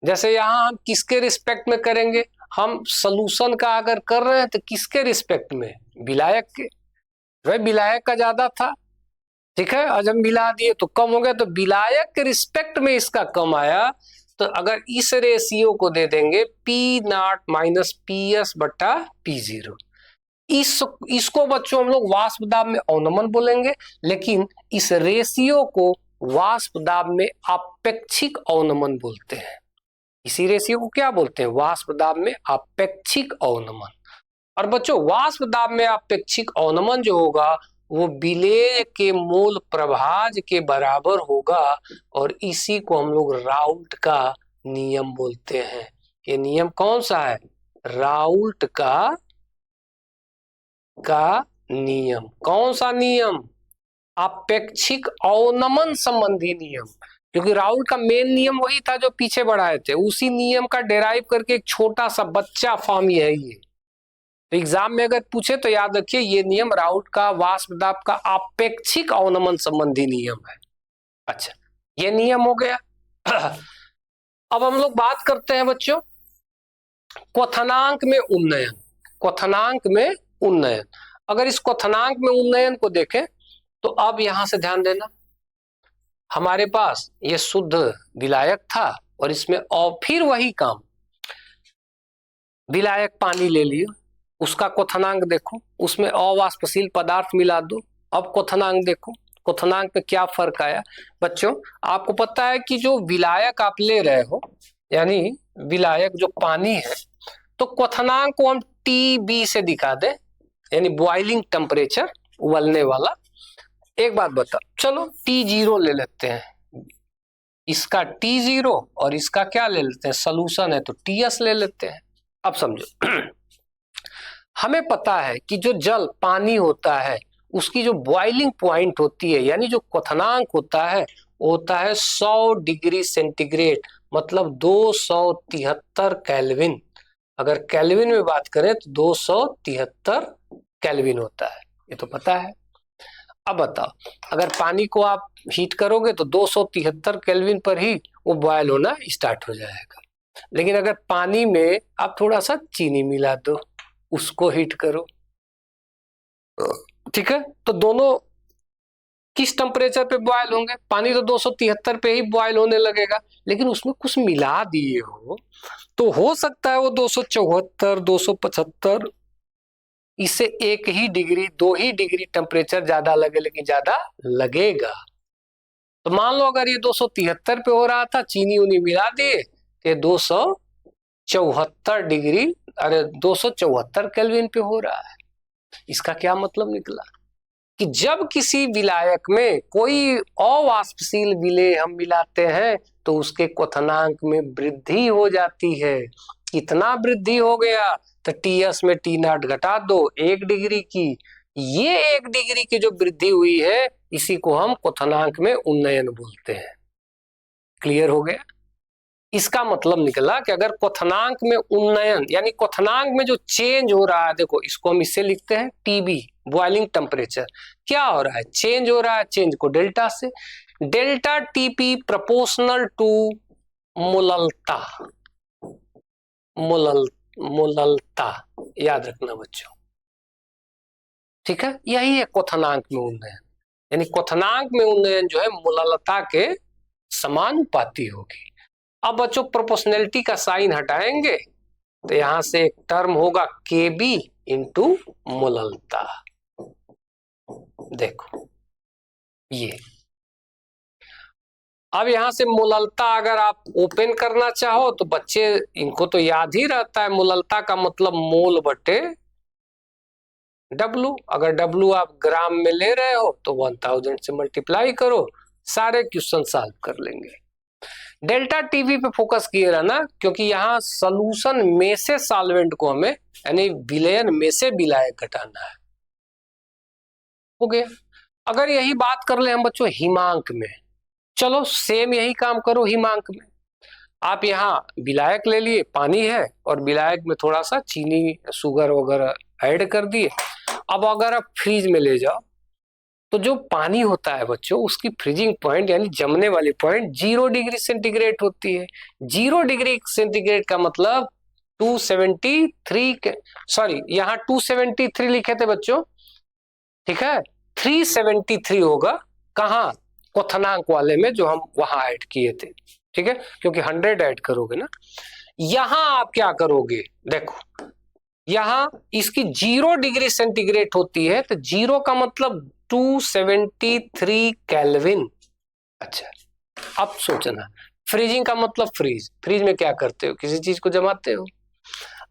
जैसे यहां हम किसके रिस्पेक्ट में करेंगे, हम सॉल्यूशन का अगर कर रहे हैं तो किसके रिस्पेक्ट में, विलायक के। भाई विलायक का ज्यादा था, ठीक है, आज हम मिला दिए तो कम हो गया, तो विलायक के रिस्पेक्ट में इसका कम आया। तो अगर इस रेशियो को दे देंगे P not minus P S बटा पी जीरो, इसको बच्चों हम लोग वाष्प दाब में अवनमन बोलेंगे, लेकिन इस रेशियो को वाष्प दाब में अपेक्षिक अवनमन बोलते हैं। इसी रेशियो को क्या बोलते हैं? वाष्प दाब में अपेक्षिक अवनमन। और बच्चों वाष्प दाब में अपेक्षिक अवनमन जो होगा वो विलेय के मूल प्रभाज के बराबर होगा, और इसी को हम लोग राउल्ट का नियम बोलते हैं। ये नियम कौन सा है? राउल्ट का नियम। कौन सा नियम? अपेक्षिक अवनमन संबंधी नियम। क्योंकि राउल्ट का मेन नियम वही था जो पीछे बढ़ाए थे, उसी नियम का डेराइव करके एक छोटा सा बच्चा फॉर्म ये है। ये तो एग्जाम में अगर पूछे तो याद रखिए ये नियम राउल्ट का वाष्प दाब का अपेक्षिक अवनमन संबंधी नियम है। अच्छा, ये नियम हो गया। अब हम लोग बात करते हैं बच्चों क्वथनांक में उन्नयन। क्वथनांक में उन्नयन, अगर इस क्वथनांक में उन्नयन को देखें तो अब यहां से ध्यान देना, हमारे पास ये शुद्ध विलायक था और इसमें और फिर वही काम, विलायक पानी ले लियो, उसका क्वथनांक देखो, उसमें अवाष्पशील पदार्थ मिला दो। अब क्वथनांक देखो, क्वथनांक में क्या फर्क आया। बच्चों आपको पता है कि जो विलायक आप ले रहे हो, यानी विलायक जो पानी है, तो क्वथनांक को हम TB से दिखा दें, यानी बॉइलिंग टेम्परेचर, उबलने वाला। एक बात बता, चलो T0 ले लेते हैं, इसका T0 और इसका क्या ले लेते हैं, सोल्यूशन है तो TS ले लेते हैं। अब समझो हमें पता है कि जो जल पानी होता है उसकी जो बॉइलिंग पॉइंट होती है, यानी जो क्वथनांक होता है वो होता है 100 डिग्री सेंटीग्रेड, मतलब 273 केल्विन। अगर केल्विन में बात करें तो 273 केल्विन होता है, ये तो पता है। अब बताओ अगर पानी को आप हीट करोगे तो 273 केल्विन पर ही वो बॉयल होना स्टार्ट हो जाएगा। लेकिन अगर पानी में आप थोड़ा सा चीनी मिला दो, उसको हीट करो, ठीक है, तो दोनों किस टेम्परेचर पे बॉयल होंगे? पानी तो 273 पे ही बॉयल होने लगेगा, लेकिन उसमें कुछ मिला दिए हो तो हो सकता है वो 274 275, इससे एक ही डिग्री 2 ही डिग्री टेम्परेचर ज्यादा लगे, लेकिन ज्यादा लगेगा। तो मान लो अगर ये 273 पे हो रहा था, चीनी उनी मिला दिए तो 274 डिग्री, अरे 274 केल्विन पे हो रहा है। इसका क्या मतलब निकला कि जब किसी विलायक में कोई अवाष्पशील विलेय हम मिलाते हैं तो उसके क्वथनांक में वृद्धि हो जाती है। कितना वृद्धि हो गया? तो TS में T0 घटा दो 1 डिग्री की, ये 1 डिग्री की जो वृद्धि हुई है इसी को हम क्वथनांक में उन्नयन बोलते हैं। क्लियर हो गया? इसका मतलब निकला कि अगर क्वथनांक में उन्नयन यानी क्वथनांक में जो चेंज हो रहा है, देखो इसको हम इससे लिखते हैं TB, बॉइलिंग टेम्परेचर। क्या हो रहा है? चेंज हो रहा है, चेंज को डेल्टा से, डेल्टा TP प्रोपोर्शनल टू मोललता, मोललता याद रखना बच्चों, ठीक है। यही है क्वथनांक में उन्नयन, यानी क्वथनांक में उन्नयन जो है मोललता के समानुपाती होगी। अब बच्चों प्रोपोर्शनैलिटी का साइन हटाएंगे तो यहां से एक टर्म होगा केबी इंटू मोललता। देखो ये, अब यहां से मोललता अगर आप ओपन करना चाहो तो बच्चे इनको तो याद ही रहता है, मोललता का मतलब मोल बटे डब्लू। अगर डब्लू आप ग्राम में ले रहे हो तो 1000 से मल्टीप्लाई करो, सारे क्वेश्चन सॉल्व कर लेंगे। डेल्टा टीवी पे फोकस किए रहना, क्योंकि यहाँ सॉल्यूशन में से सॉल्वेंट को हमें यानी विलयन में से विलायक घटाना है। हो गया। अगर यही बात कर ले हम बच्चों हिमांक में, चलो सेम यही काम करो हिमांक में। आप यहाँ विलायक ले लिए, पानी है और विलायक में थोड़ा सा चीनी शुगर वगैरह ऐड कर दिए। अब अगर आप फ्रीज में ले जाओ तो जो पानी होता है बच्चों उसकी फ्रीजिंग पॉइंट यानी जमने वाली पॉइंट 0 डिग्री सेंटीग्रेड होती है। 0 डिग्री सेंटीग्रेड का मतलब 273 सॉरी यहाँ 273 लिखे थे बच्चों, ठीक है, 373 होगा कहाँ, क्वथनांक वाले में जो हम वहां ऐड किए थे, ठीक है, क्योंकि 100 ऐड करोगे ना। यहां आप क्या करोगे, देखो यहां इसकी 0 डिग्री सेंटीग्रेड होती है तो 0 का मतलब 273 केल्विन। अच्छा अब सोचना, फ्रीजिंग का मतलब फ्रीज, फ्रीज में क्या करते हो, किसी चीज को जमाते हो।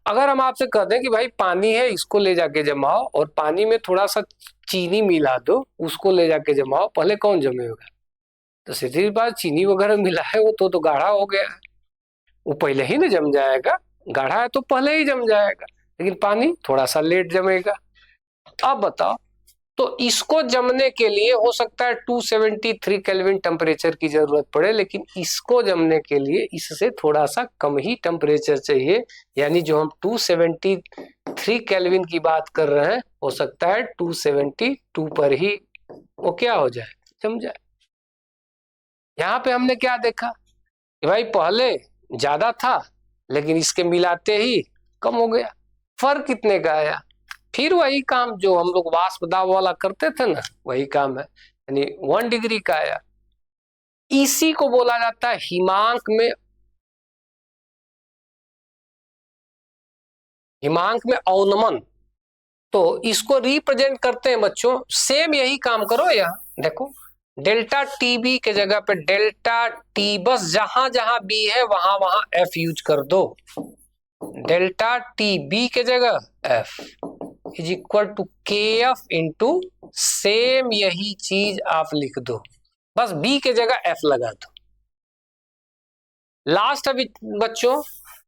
अगर हम आपसे कह दें कि भाई पानी है इसको ले जाके जमाओ और पानी में थोड़ा सा चीनी मिला दो उसको ले जाके जमाओ, पहले कौन जमेगा, तो सीधी बात चीनी वगैरह मिला है वो तो गाढ़ा हो गया है, वो पहले ही ना जम जाएगा, गाढ़ा है तो पहले ही जम जाएगा, लेकिन पानी थोड़ा सा लेट जमेगा। अब बताओ, तो इसको जमने के लिए हो सकता है 273 केल्विन टेम्परेचर की जरूरत पड़े, लेकिन इसको जमने के लिए इससे थोड़ा सा कम ही टेम्परेचर चाहिए, यानी जो हम 273 केल्विन की बात कर रहे हैं हो सकता है 272 पर ही वो क्या हो जाए, जम जाए। यहाँ पे हमने क्या देखा कि भाई पहले ज्यादा था लेकिन इसके मिलाते ही कम हो गया, फर्क कितने का आया, फिर वही काम जो हम लोग वाष्प दाब वाला करते थे ना वही काम है, यानी 1 डिग्री का आया। इसी को बोला जाता है हिमांक में अवनमन। तो इसको रिप्रेजेंट करते हैं बच्चों, सेम यही काम करो, यहाँ देखो डेल्टा टीबी के जगह पे डेल्टा टी, बस जहां जहां बी है वहां वहां एफ यूज कर दो, डेल्टा टी बी के जगह एफ इज इक्वल टू के एफ इंटू सेम यही चीज आप लिख दो, बस बी के जगह एफ लगा दो। लास्ट अभी बच्चों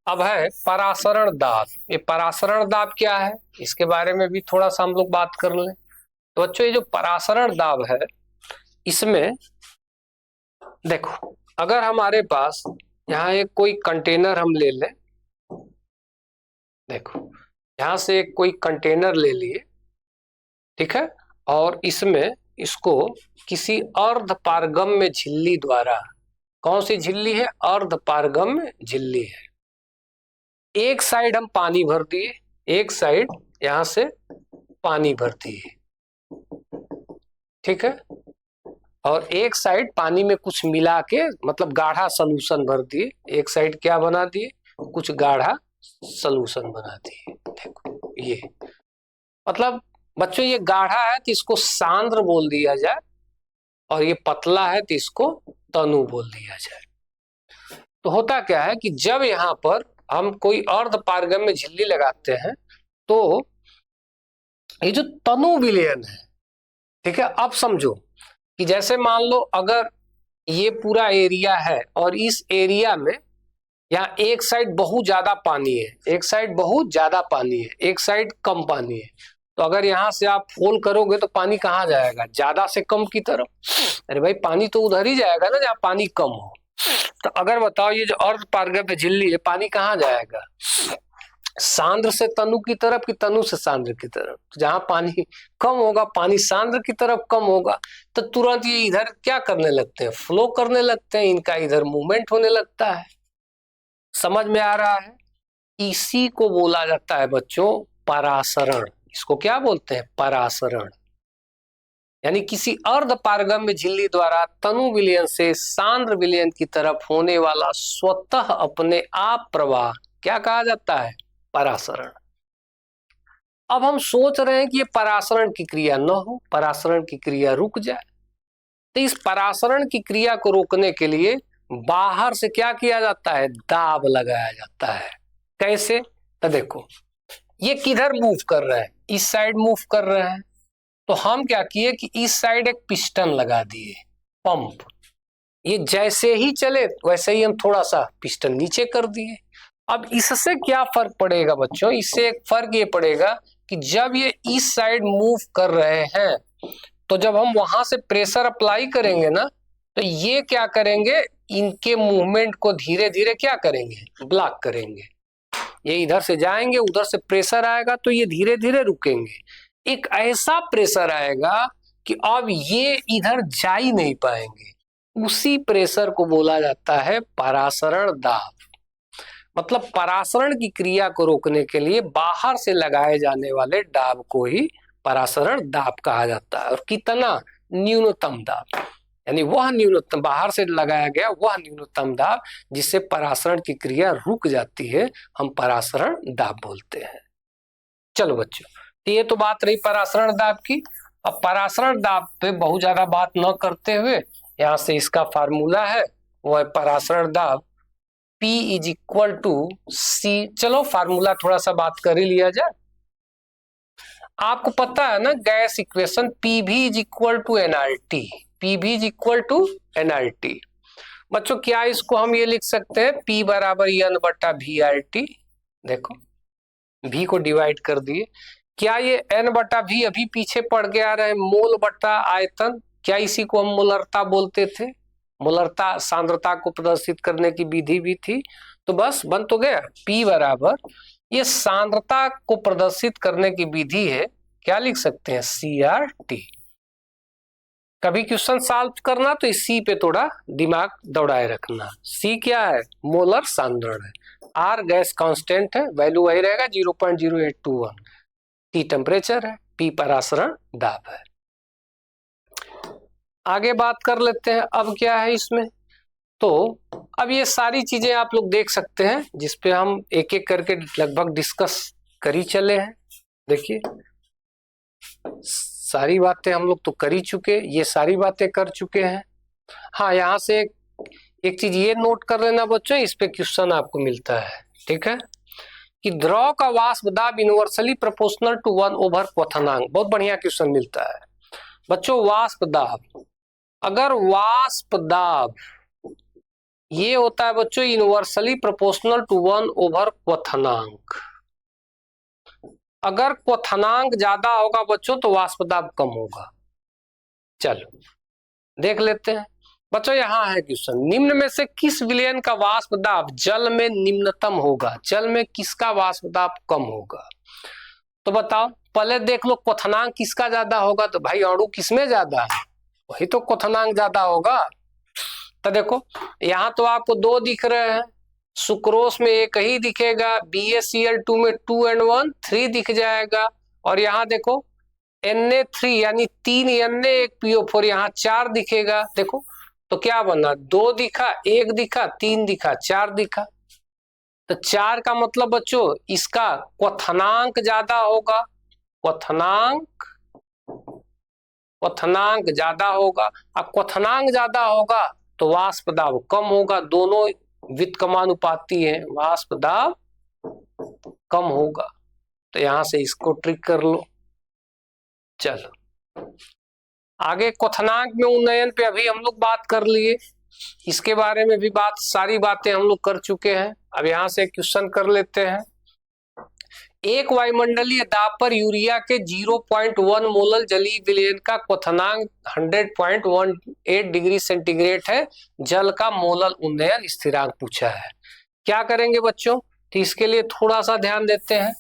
अब है परासरण दाब। ये परासरण दाब क्या है इसके बारे में भी थोड़ा सा हम लोग बात कर लें। तो बच्चों ये जो परासरण दाब है इसमें देखो, अगर हमारे पास यहाँ एक कोई कंटेनर हम ले लें, देखो यहां से एक कोई कंटेनर ले लिए, ठीक है, और इसमें इसको किसी अर्ध पारगम्य झिल्ली द्वारा, कौन सी झिल्ली है, अर्ध पारगम्य झिल्ली है, एक साइड हम पानी भर दिए, एक साइड यहां से पानी भर दिए, ठीक है, और एक साइड पानी में कुछ मिला के मतलब गाढ़ा सॉल्यूशन भर दिए, एक साइड क्या बना दिए, कुछ गाढ़ा सॉल्यूशन बना दिए। देखो ये मतलब बच्चों ये गाढ़ा है तो इसको सांद्र बोल दिया जाए और ये पतला है तो इसको तनु बोल दिया जाए। तो होता क्या है कि जब यहाँ पर हम कोई अर्ध पारगम्य झिल्ली लगाते हैं तो ये जो तनु विलयन है, ठीक है, अब समझो कि जैसे मान लो अगर ये पूरा एरिया है और इस एरिया में यहाँ एक साइड बहुत ज्यादा पानी है, एक साइड बहुत ज्यादा पानी है, एक साइड कम पानी है, तो अगर यहाँ से आप फोल करोगे तो पानी कहाँ जाएगा, ज्यादा से कम की तरफ। अरे भाई पानी तो उधर ही जाएगा ना जहाँ पानी कम हो। तो अगर बताओ ये जो अर्ध पारगम्य झिल्ली है पानी कहाँ जाएगा, सांद्र से तनु की तरफ कि तनु से सांद्र की तरफ। तो जहां पानी कम होगा पानी सांद्र की तरफ कम होगा, तो तुरंत ये इधर क्या करने लगते हैं, फ्लो करने लगते हैं, इनका इधर मूवमेंट होने लगता है। समझ में आ रहा है, इसी को बोला जाता है बच्चों परासरण। इसको क्या बोलते हैं, परासरण। यानी किसी अर्ध पारगम्य झिल्ली द्वारा तनु विलयन से सांद्र विलयन की तरफ होने वाला स्वतः अपने आप प्रवाह क्या कहा जाता है? परासरण। अब हम सोच रहे हैं कि ये परासरण की क्रिया न हो, परासरण की क्रिया रुक जाए, तो इस परासरण की क्रिया को रोकने के लिए बाहर से क्या किया जाता है? दाब लगाया जाता है। कैसे? तो देखो, ये किधर मूव कर रहा है? इस साइड मूव कर रहा है, तो हम क्या किए कि इस साइड एक पिस्टन लगा दिए, पंप। ये जैसे ही चले वैसे ही हम थोड़ा सा पिस्टन नीचे कर दिए। अब इससे क्या फर्क पड़ेगा बच्चों? इससे एक फर्क ये पड़ेगा कि जब ये इस साइड मूव कर रहे हैं, तो जब हम वहां से प्रेशर अप्लाई करेंगे ना, तो ये क्या करेंगे? इनके मूवमेंट को धीरे धीरे क्या करेंगे? ब्लॉक करेंगे। ये इधर से जाएंगे, उधर से प्रेशर आएगा, तो ये धीरे धीरे रुकेंगे। एक ऐसा प्रेशर आएगा कि अब ये इधर जा ही नहीं पाएंगे। उसी प्रेशर को बोला जाता है परासरण दाब। मतलब परासरण की क्रिया को रोकने के लिए बाहर से लगाए जाने वाले दाब को ही परासरण दाब कहा जाता है। और कितना? न्यूनतम दाब, यानी वह न्यूनतम, बाहर से लगाया गया वह न्यूनतम दाब जिससे परासरण की क्रिया रुक जाती है, हम परासरण दाब बोलते हैं। चलो बच्चों, तो ये तो बात रही परासरण दाब की। अब परासरण दाब पे बहुत ज्यादा बात न करते हुए यहाँ से इसका फार्मूला है, वो है परासरण दाब P is equal to C। चलो फार्मूला थोड़ा सा बात कर ही लिया जाए। आपको पता है ना gas equation, PV is equal to NRT। PV is equal to NRT। बच्चों क्या इसको हम ये लिख सकते हैं? P बराबर N बटा VRT। देखो V को डिवाइड कर दिए। क्या ये N बटा V अभी पीछे पड़ के आ रहे हैं? मोल बटा आयतन। क्या इसी को हम मोलरता बोलते थे? मोलरता सांद्रता को प्रदर्शित करने की विधि भी थी। तो बस बन तो गया। P बराबर, ये सांद्रता को प्रदर्शित करने की विधि है, क्या लिख सकते हैं? CRT। कभी क्वेश्चन सॉल्व करना तो इस C पे थोड़ा दिमाग दौड़ाए रखना। C क्या है? मोलर सांद्रण है। R गैस कांस्टेंट है, वैल्यू वही रहेगा 0.0821। T टेम्परेचर है, P परासरण दाब है। आगे बात कर लेते हैं। अब क्या है इसमें? तो अब ये सारी चीजें आप लोग देख सकते हैं, जिसपे हम एक एक करके लगभग डिस्कस कर ही चले हैं। देखिए सारी बातें हम लोग तो कर ही चुके, ये सारी बातें कर चुके हैं। हाँ, यहाँ से एक चीज ये नोट कर लेना बच्चों, इस पे क्वेश्चन आपको मिलता है, ठीक है, कि द्रव का वाष्प दाब इनवर्सली प्रोपोर्शनल टू 1/, क्वथनांक। बहुत बढ़िया क्वेश्चन मिलता है बच्चों। वाष्प दाब, अगर वाष्प दाब ये होता है बच्चों इनवर्सली प्रोपोर्शनल टू 1/, क्वथनांक। अगर क्वथनांक ज्यादा होगा बच्चों तो वाष्प दाब कम होगा। चलो देख लेते हैं बच्चों। यहाँ है क्वेश्चन, निम्न में से किस विलयन का वाष्प दाब जल में निम्नतम होगा? जल में किसका वाष्प दाब कम होगा? तो बताओ, पहले देख लो क्वथनांक किसका ज्यादा होगा। तो भाई अणु किसमें ज्यादा है? वही तो क्वथनांक ज्यादा होगा। तो देखो यहाँ तो आपको दो दिख रहे हैं, सुक्रोस में एक ही दिखेगा, BaCl2 में 2N1 3 दिख जाएगा। और यहाँ देखो Na3 यानी 3 Na 1 PO4, यहाँ 4 दिखेगा। देखो तो क्या बना? 2 दिखा, 1 दिखा, 3 दिखा, 4 दिखा। तो 4 का मतलब बच्चों इसका क्वथनांक ज्यादा होगा। क्वथनांक ज्यादा होगा। अब क्वथनांक ज्यादा होगा तो वाष्प दाब कम होगा। दोनों व्युत्क्रमानुपाती है, वाष्प दाब कम होगा। तो यहां से इसको ट्रिक कर लो। चलो आगे क्वथनांक में उन्नयन पे अभी हम लोग बात कर लिए, इसके बारे में भी सारी बातें हम लोग कर चुके हैं। अब यहां से क्वेश्चन कर लेते हैं। एक वायुमंडलीय दाब पर यूरिया के 0.1 मोलल जलीय विलयन का क्वथनांक 100.18 डिग्री सेंटीग्रेड है। जल का मोलल उन्नयन स्थिरांक पूछा है। क्या करेंगे बच्चों? तो इसके लिए थोड़ा सा ध्यान देते हैं।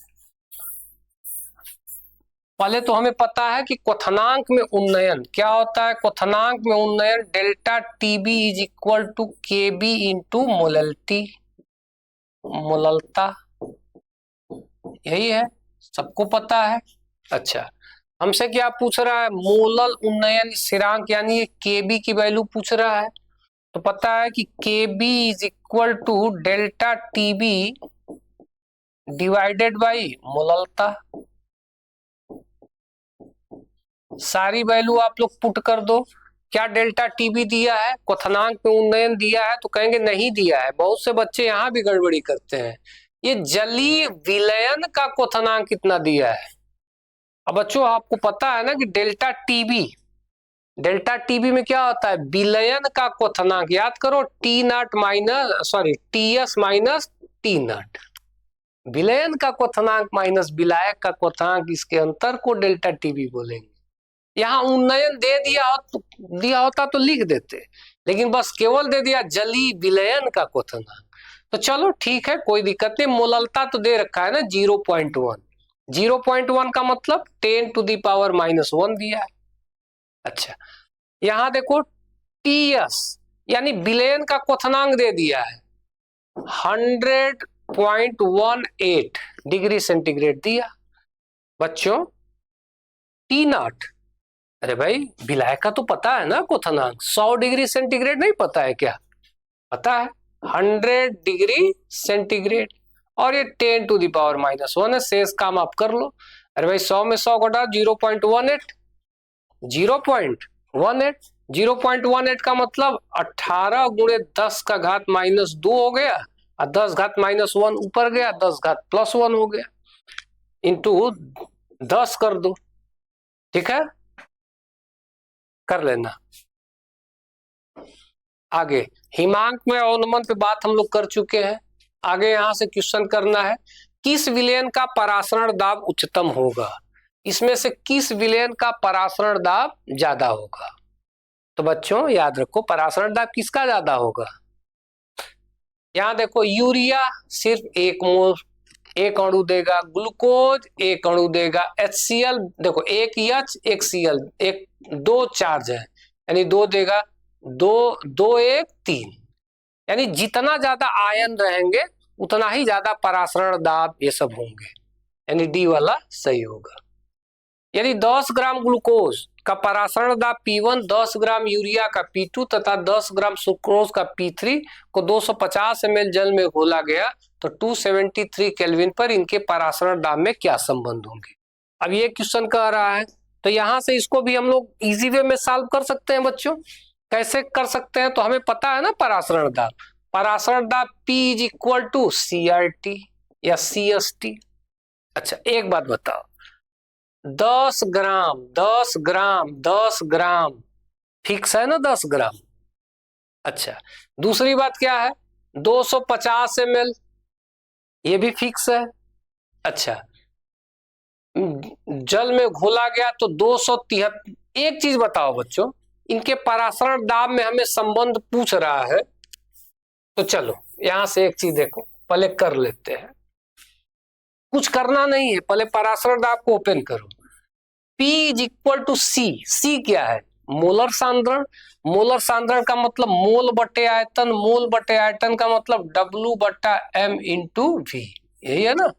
पहले तो हमें पता है कि क्वथनांक में उन्नयन क्या होता है। क्वथनांक में उन्नयन delta TB is equal to KB into molality, मोललता, यही है, सबको पता है। अच्छा, हमसे क्या पूछ रहा है, मोलल उन्नयन स्थिरांक यानी ये केबी की वैल्यू पूछ रहा है। तो पता है कि KB is equal to delta TB divided by मोललता। सारी वैल्यू आप लोग पुट कर दो। क्या डेल्टा टीबी दिया है, क्वथनांक में उन्नयन दिया है? तो कहेंगे नहीं दिया है। बहुत से बच्चे यहां भी गड़बड़ी करते हैं। ये जलीय विलयन का क्वथनांक कितना दिया है? अब बच्चों आपको पता है ना कि डेल्टा टीबी में क्या होता है, विलयन का क्वथनांक। याद करो, T naught minus sorry TS minus T naught. विलयन का क्वथनांक माइनस विलायक का क्वथनांक, इसके अंतर को डेल्टा टीबी बोलेंगे। यहाँ उन्नयन दे दिया होता तो लिख देते, लेकिन बस केवल दे दिया जलीय विलयन का क्वथनांक। तो चलो ठीक है, कोई दिक्कत नहीं। मोललता तो दे रखा है ना 0.1। 0.1 का मतलब 10⁻⁻1 दिया है। अच्छा, यहां देखो टीएस यानी विलयन का क्वथनांक दे दिया है 100.18 डिग्री सेंटीग्रेड दिया। बच्चों टी नॉट, अरे भाई विलायक का तो पता है ना क्वथनांक, 100 डिग्री सेंटीग्रेड नहीं पता है क्या? पता है 100 डिग्री सेंटीग्रेड, और ये 10⁻⁻1 है। शेष काम आप कर लो। अरे भाई 100 में 100 घटा 0.18, 0.18 0.18 का मतलब 18 गुणे 10 का घात -2 हो गया, और 10 घात -1 ऊपर गया, 10 घात +1 हो गया, इंटू 10 कर दो। ठीक है, कर लेना। आगे हिमांक में अवनमन पे बात हम लोग कर चुके हैं। आगे यहां से क्वेश्चन करना है, किस विलयन का परासरण दाब उच्चतम होगा? इसमें से किस विलयन का परासरण दाब ज्यादा होगा? तो बच्चों याद रखो, परासरण दाब किसका ज्यादा होगा? यहां देखो, यूरिया सिर्फ 1 मोल 1 अणु देगा, ग्लूकोज 1 अणु देगा, HCl देखो 1 H 1 Cl, एक 2 चार्ज है यानी 2 देगा, 2 2 1 3, यानी जितना ज्यादा आयन रहेंगे उतना ही ज्यादा परासरण दाब ये सब होंगे, यानी डी वाला सही होगा। यानी 10 ग्राम ग्लूकोज का परासरण दाब P1, 10 ग्राम यूरिया का P2 तथा 10 ग्राम सुक्रोज का P3 को 250 ml जल में घोला गया तो 273 केल्विन पर इनके परासरण दाब में क्या संबंध होंगे? अब ये क्वेश्चन कह रहा है, तो यहां से इसको भी हम लोग इजी वे में सॉल्व कर सकते हैं। बच्चों कैसे कर सकते हैं? तो हमें पता है ना परासरण दाब, परासरण दाब P is equal to CRT या CST। अच्छा एक बात बताओ, 10 ग्राम 10 ग्राम 10 ग्राम फिक्स है ना 10 ग्राम। अच्छा दूसरी बात क्या है, 250 ml ये भी फिक्स है। अच्छा जल में घोला गया तो 273। एक चीज बताओ बच्चों, इनके परासरण दाब में हमें संबंध पूछ रहा है, तो चलो यहां से एक चीज देखो, पहले कर लेते हैं। कुछ करना नहीं है, पहले परासरण दाब को ओपन करो। P इज इक्वल टू सी क्या है? मोलर सांद्रण। मोलर सांद्रण का मतलब मोल बटे आयतन, मोल बटे आयतन का मतलब W बटा M इंटू V, यही है ना?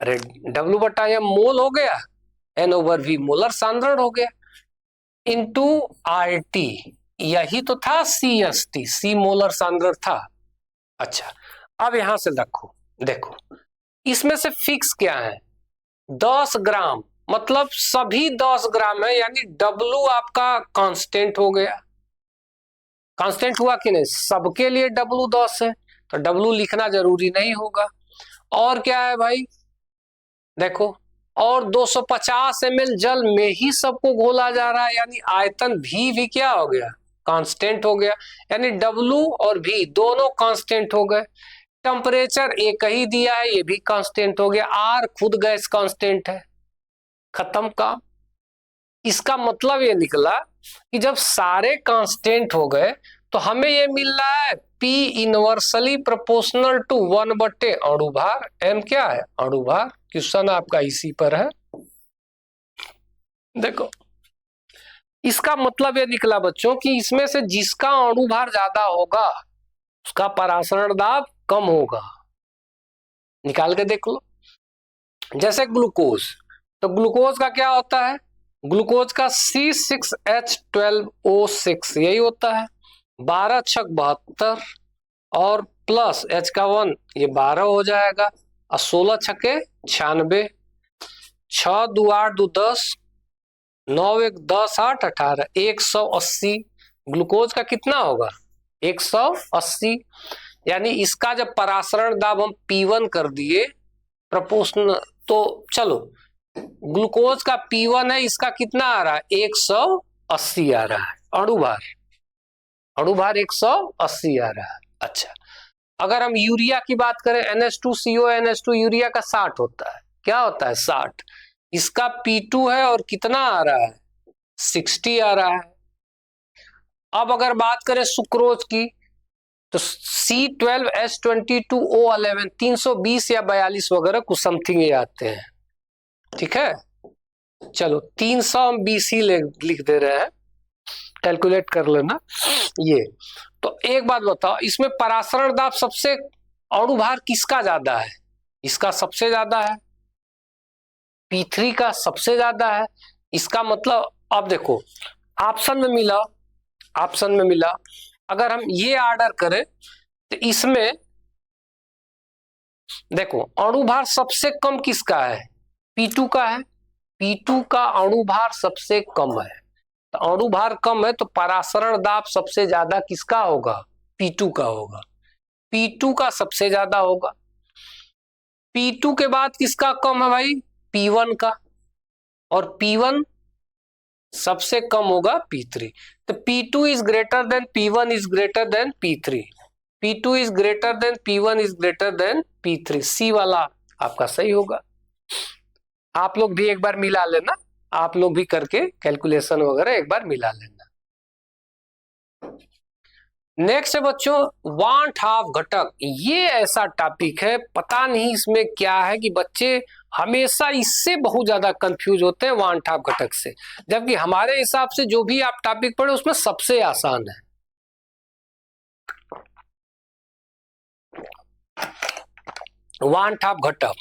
अरे W बटा M मोल हो गया, N ओवर V मोलर सांद्रण हो गया, इंटू RT, यही तो था CST, C मोलर सांद्रण था। अच्छा अब यहां से देखो इसमें से फिक्स क्या है, 10 ग्राम मतलब सभी 10 ग्राम है, यानी W आपका कांस्टेंट हो गया। कांस्टेंट हुआ कि नहीं? सबके लिए W 10 है तो W लिखना जरूरी नहीं होगा। और क्या है भाई, देखो और 250 ml जल में ही सबको घोला जा रहा है, यानी आयतन भी क्या हो गया? कांस्टेंट हो गया, यानी W और V दोनों कांस्टेंट हो गए। टेम्परेचर एक ही दिया है, ये भी कांस्टेंट हो गया। R खुद गैस कांस्टेंट है, खत्म काम। इसका मतलब ये निकला कि जब सारे कांस्टेंट हो गए तो हमें ये मिल रहा है P इनवर्सली प्रोपोर्शनल टू 1 बटे अणु भार, M क्या है? अणु भार। क्वेश्चन आपका इसी पर है। देखो इसका मतलब ये निकला बच्चों कि इसमें से जिसका अणु भार ज्यादा होगा उसका परासरण दाब कम होगा। निकाल के देख लो। जैसे ग्लूकोज तो ग्लूकोज का क्या होता है, ग्लूकोज का C6H12O6 यही होता है, 12 छक 72 और प्लस H का 1 ये 12 हो जाएगा और 16 छके 96, 6 2 8 2 10, 9 1 10 8 18, 180 ग्लूकोज का कितना होगा 180। यानी इसका जब परासरण दाब हम P1 कर दिए प्रोपोर्शनल, तो चलो ग्लूकोज का P1 है, इसका कितना आ रहा है 180 आ रहा है, अणुभार 180 आ रहा है। अच्छा, अगर हम यूरिया की बात करें NH2CO NH2 यूरिया का 60 होता है, क्या होता है 60, इसका P2 है और कितना आ रहा है 60 आ रहा है। अब अगर बात करें सुक्रोज की तो C12H22O11 320 या 42 वगैरह कुछ समथिंग ये आते हैं, ठीक है। चलो 300 हम BC लिख दे रहे हैं, कैलकुलेट कर लेना ये। तो एक बात बताओ, इसमें परासरण दाब सबसे अणुभार किसका ज्यादा है, इसका सबसे ज्यादा है, P3 का सबसे ज्यादा है। इसका मतलब अब देखो ऑप्शन में मिला अगर हम ये ऑर्डर करें तो इसमें देखो अणुभार सबसे कम किसका है, P2 का है, P2 का अणुभार सबसे कम है। तो अणुभार कम है तो परासरण दाब सबसे ज्यादा किसका होगा, P2 का होगा, P2 का सबसे ज्यादा होगा। P2 के बाद किसका कम है भाई, P1 का, और P1 सबसे कम होगा P3। तो P2 is greater then P1 is greater then P3, P2 is greater then P1 is greater then P3, सी वाला आपका सही होगा। आप लोग भी एक बार मिला लेना, आप लोग भी करके कैलकुलेशन वगैरह एक बार मिला लेना। नेक्स्ट है बच्चों वांट हाफ घटक, ये ऐसा टॉपिक है पता नहीं इसमें क्या है कि बच्चे हमेशा इससे बहुत ज्यादा कंफ्यूज होते हैं वांट हाफ घटक से, जबकि हमारे हिसाब से जो भी आप टॉपिक पढ़े उसमें सबसे आसान है। वांट हाफ घटक,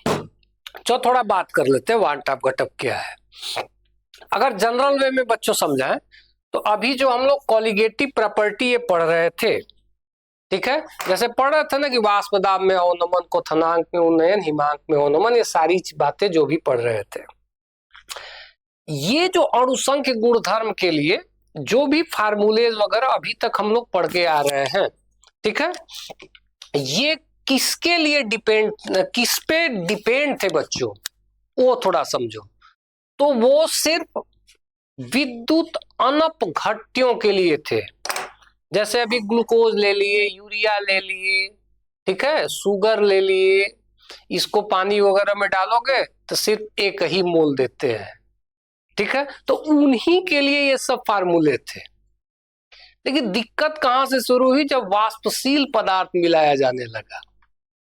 चलो थोड़ा बात कर लेते हैं वांट हाफ घटक क्या है। अगर जनरल वे में बच्चों समझाएं तो अभी जो हम लोग कॉलिगेटिव प्रॉपर्टी ये पढ़ रहे थे, ठीक है, जैसे पढ़ रहे थे ना कि वाष्प दाब में अवनमन, क्वथनांक में उन्नयन, हिमांक में अवनमन, ये सारी बातें जो भी पढ़ रहे थे, ये जो अणुसंख्य गुणधर्म के लिए जो भी फार्मूलेज वगैरह अभी तक हम लोग पढ़ के आ रहे हैं, ठीक है, ये किसके लिए डिपेंड, किस पे डिपेंड थे बच्चों, वो थोड़ा समझो। तो वो सिर्फ विद्युत अनपघट्यों के लिए थे, जैसे अभी ग्लूकोज ले लिए, यूरिया ले लिए, ठीक है, शुगर ले लिए, इसको पानी वगैरह में डालोगे तो सिर्फ एक ही मोल देते हैं, ठीक है, तो उन्हीं के लिए ये सब फार्मूले थे। लेकिन दिक्कत कहां से शुरू हुई, जब वाष्पशील पदार्थ मिलाया जाने लगा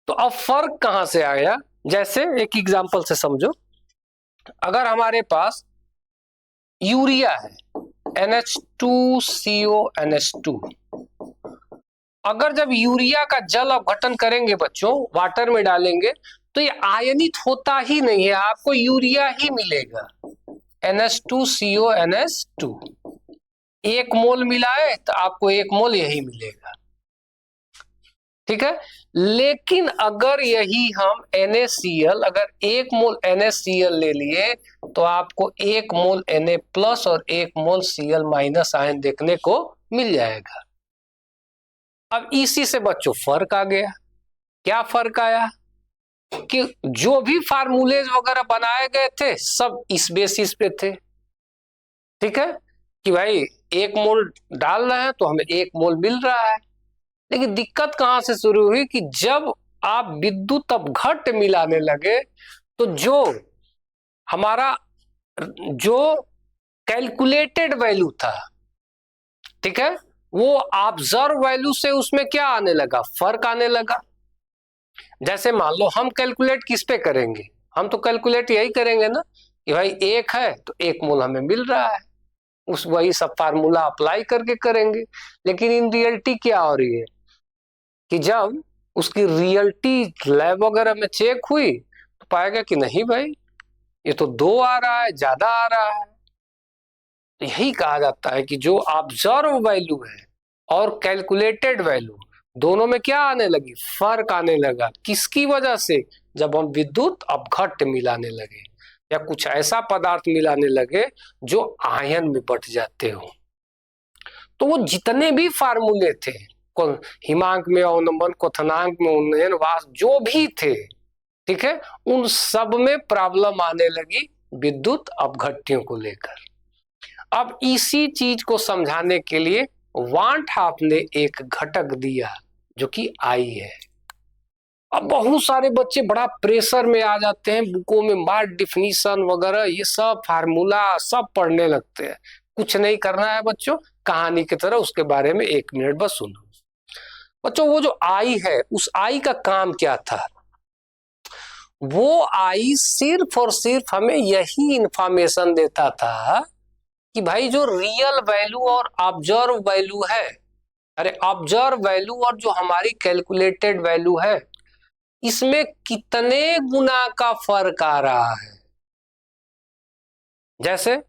तो अब फर्क कहां से आया। जैसे एक एग्जांपल से समझो, अगर हमारे पास यूरिया है NH2CO NH2, अगर जब यूरिया का जल अपघटन करेंगे बच्चों, वाटर में डालेंगे, तो ये आयनित होता ही नहीं है, आपको यूरिया ही मिलेगा, NH2CO NH2, एक मोल मिलाए तो आपको एक मोल यही मिलेगा, ठीक है। लेकिन अगर यही हम NaCl, अगर एक मोल NaCl ले लिए तो आपको एक मोल Na+ और एक मोल Cl- आयन देखने को मिल जाएगा। अब इसी से बच्चों फर्क आ गया, क्या फर्क आया कि जो भी फार्मूलेज वगैरह बनाए गए थे सब इस बेसिस पे थे, ठीक है, कि भाई एक मोल डाल रहे हैं तो हमें एक मोल मिल रहा है। लेकिन दिक्कत कहां से शुरू हुई कि जब आप विद्युत अपघट्ट मिलाने लगे तो जो हमारा जो कैलकुलेटेड वैल्यू था, ठीक है, वो ऑब्जर्व वैल्यू से उसमें क्या आने लगा, फर्क आने लगा। जैसे मान लो हम कैलकुलेट किस पे करेंगे, हम तो कैलकुलेट यही करेंगे ना कि भाई एक है तो एक मोल हमें मिल रहा है, उस वही सब फार्मूला अप्लाई करके करेंगे। लेकिन इन रियलिटी क्या हो रही है कि जब उसकी रियलिटी लैब वगैरह में चेक हुई तो पाएगा कि नहीं भाई, ये तो 2 आ रहा है, ज्यादा आ रहा है। तो यही कहा जाता है कि जो ऑब्जर्व वैल्यू है और कैलकुलेटेड वैल्यू, दोनों में क्या आने लगी, फर्क आने लगा। किसकी वजह से? जब हम विद्युत अपघट्य मिलाने लगे या कुछ ऐसा पदार्थ मिलाने लगे जो आयन में बट जाते हो। तो वो जितने भी फार्मूले थे, हिमांक में अवनमन, क्वथनांक में उन्नयन, वाष्प, जो भी थे, ठीक है, उन सब में प्रॉब्लम आने लगी विद्युत अपघट्यों को लेकर। अब इसी चीज को समझाने के लिए वांट हाफ ने एक घटक दिया जो कि आई है। अब बहुत सारे बच्चे बड़ा प्रेशर में आ जाते हैं, बुकों में मार्क डिफिनीशन वगैरह ये सब फार्मूला सब पढ़ने लगते हैं। कुछ नहीं करना है बच्चों, कहानी की तरह उसके बारे में 1 मिनट बस सुनो। बच्चों वो जो आई है, उस आई का काम क्या था? वो आई सिर्फ और सिर्फ हमें यही इंफॉर्मेशन देता था कि भाई जो रियल वैल्यू और ऑब्जर्व वैल्यू है, अरे ऑब्जर्व वैल्यू और जो हमारी कैलकुलेटेड वैल्यू है, इसमें कितने गुना का फर्क आ रहा है। जैसे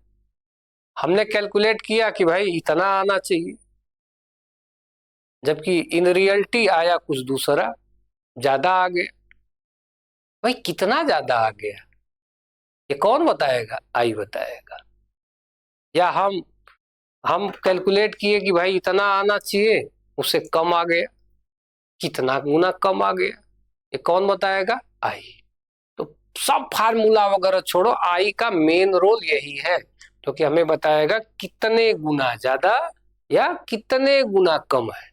हमने कैलकुलेट किया कि भाई इतना आना चाहिए, जबकि इन रियलिटी आया कुछ दूसरा, ज्यादा आ गया। भाई कितना ज्यादा आ गया ये कौन बताएगा? आई बताएगा। या हम कैलकुलेट किए कि भाई इतना आना चाहिए, उससे कम आ गया, कितना गुना कम आ गया, ये कौन बताएगा? आई। तो सब फार्मूला वगैरह छोड़ो, आई का मेन रोल यही है, जो कि हमें बताएगा कितने गुना ज्यादा या कितने गुना कम है।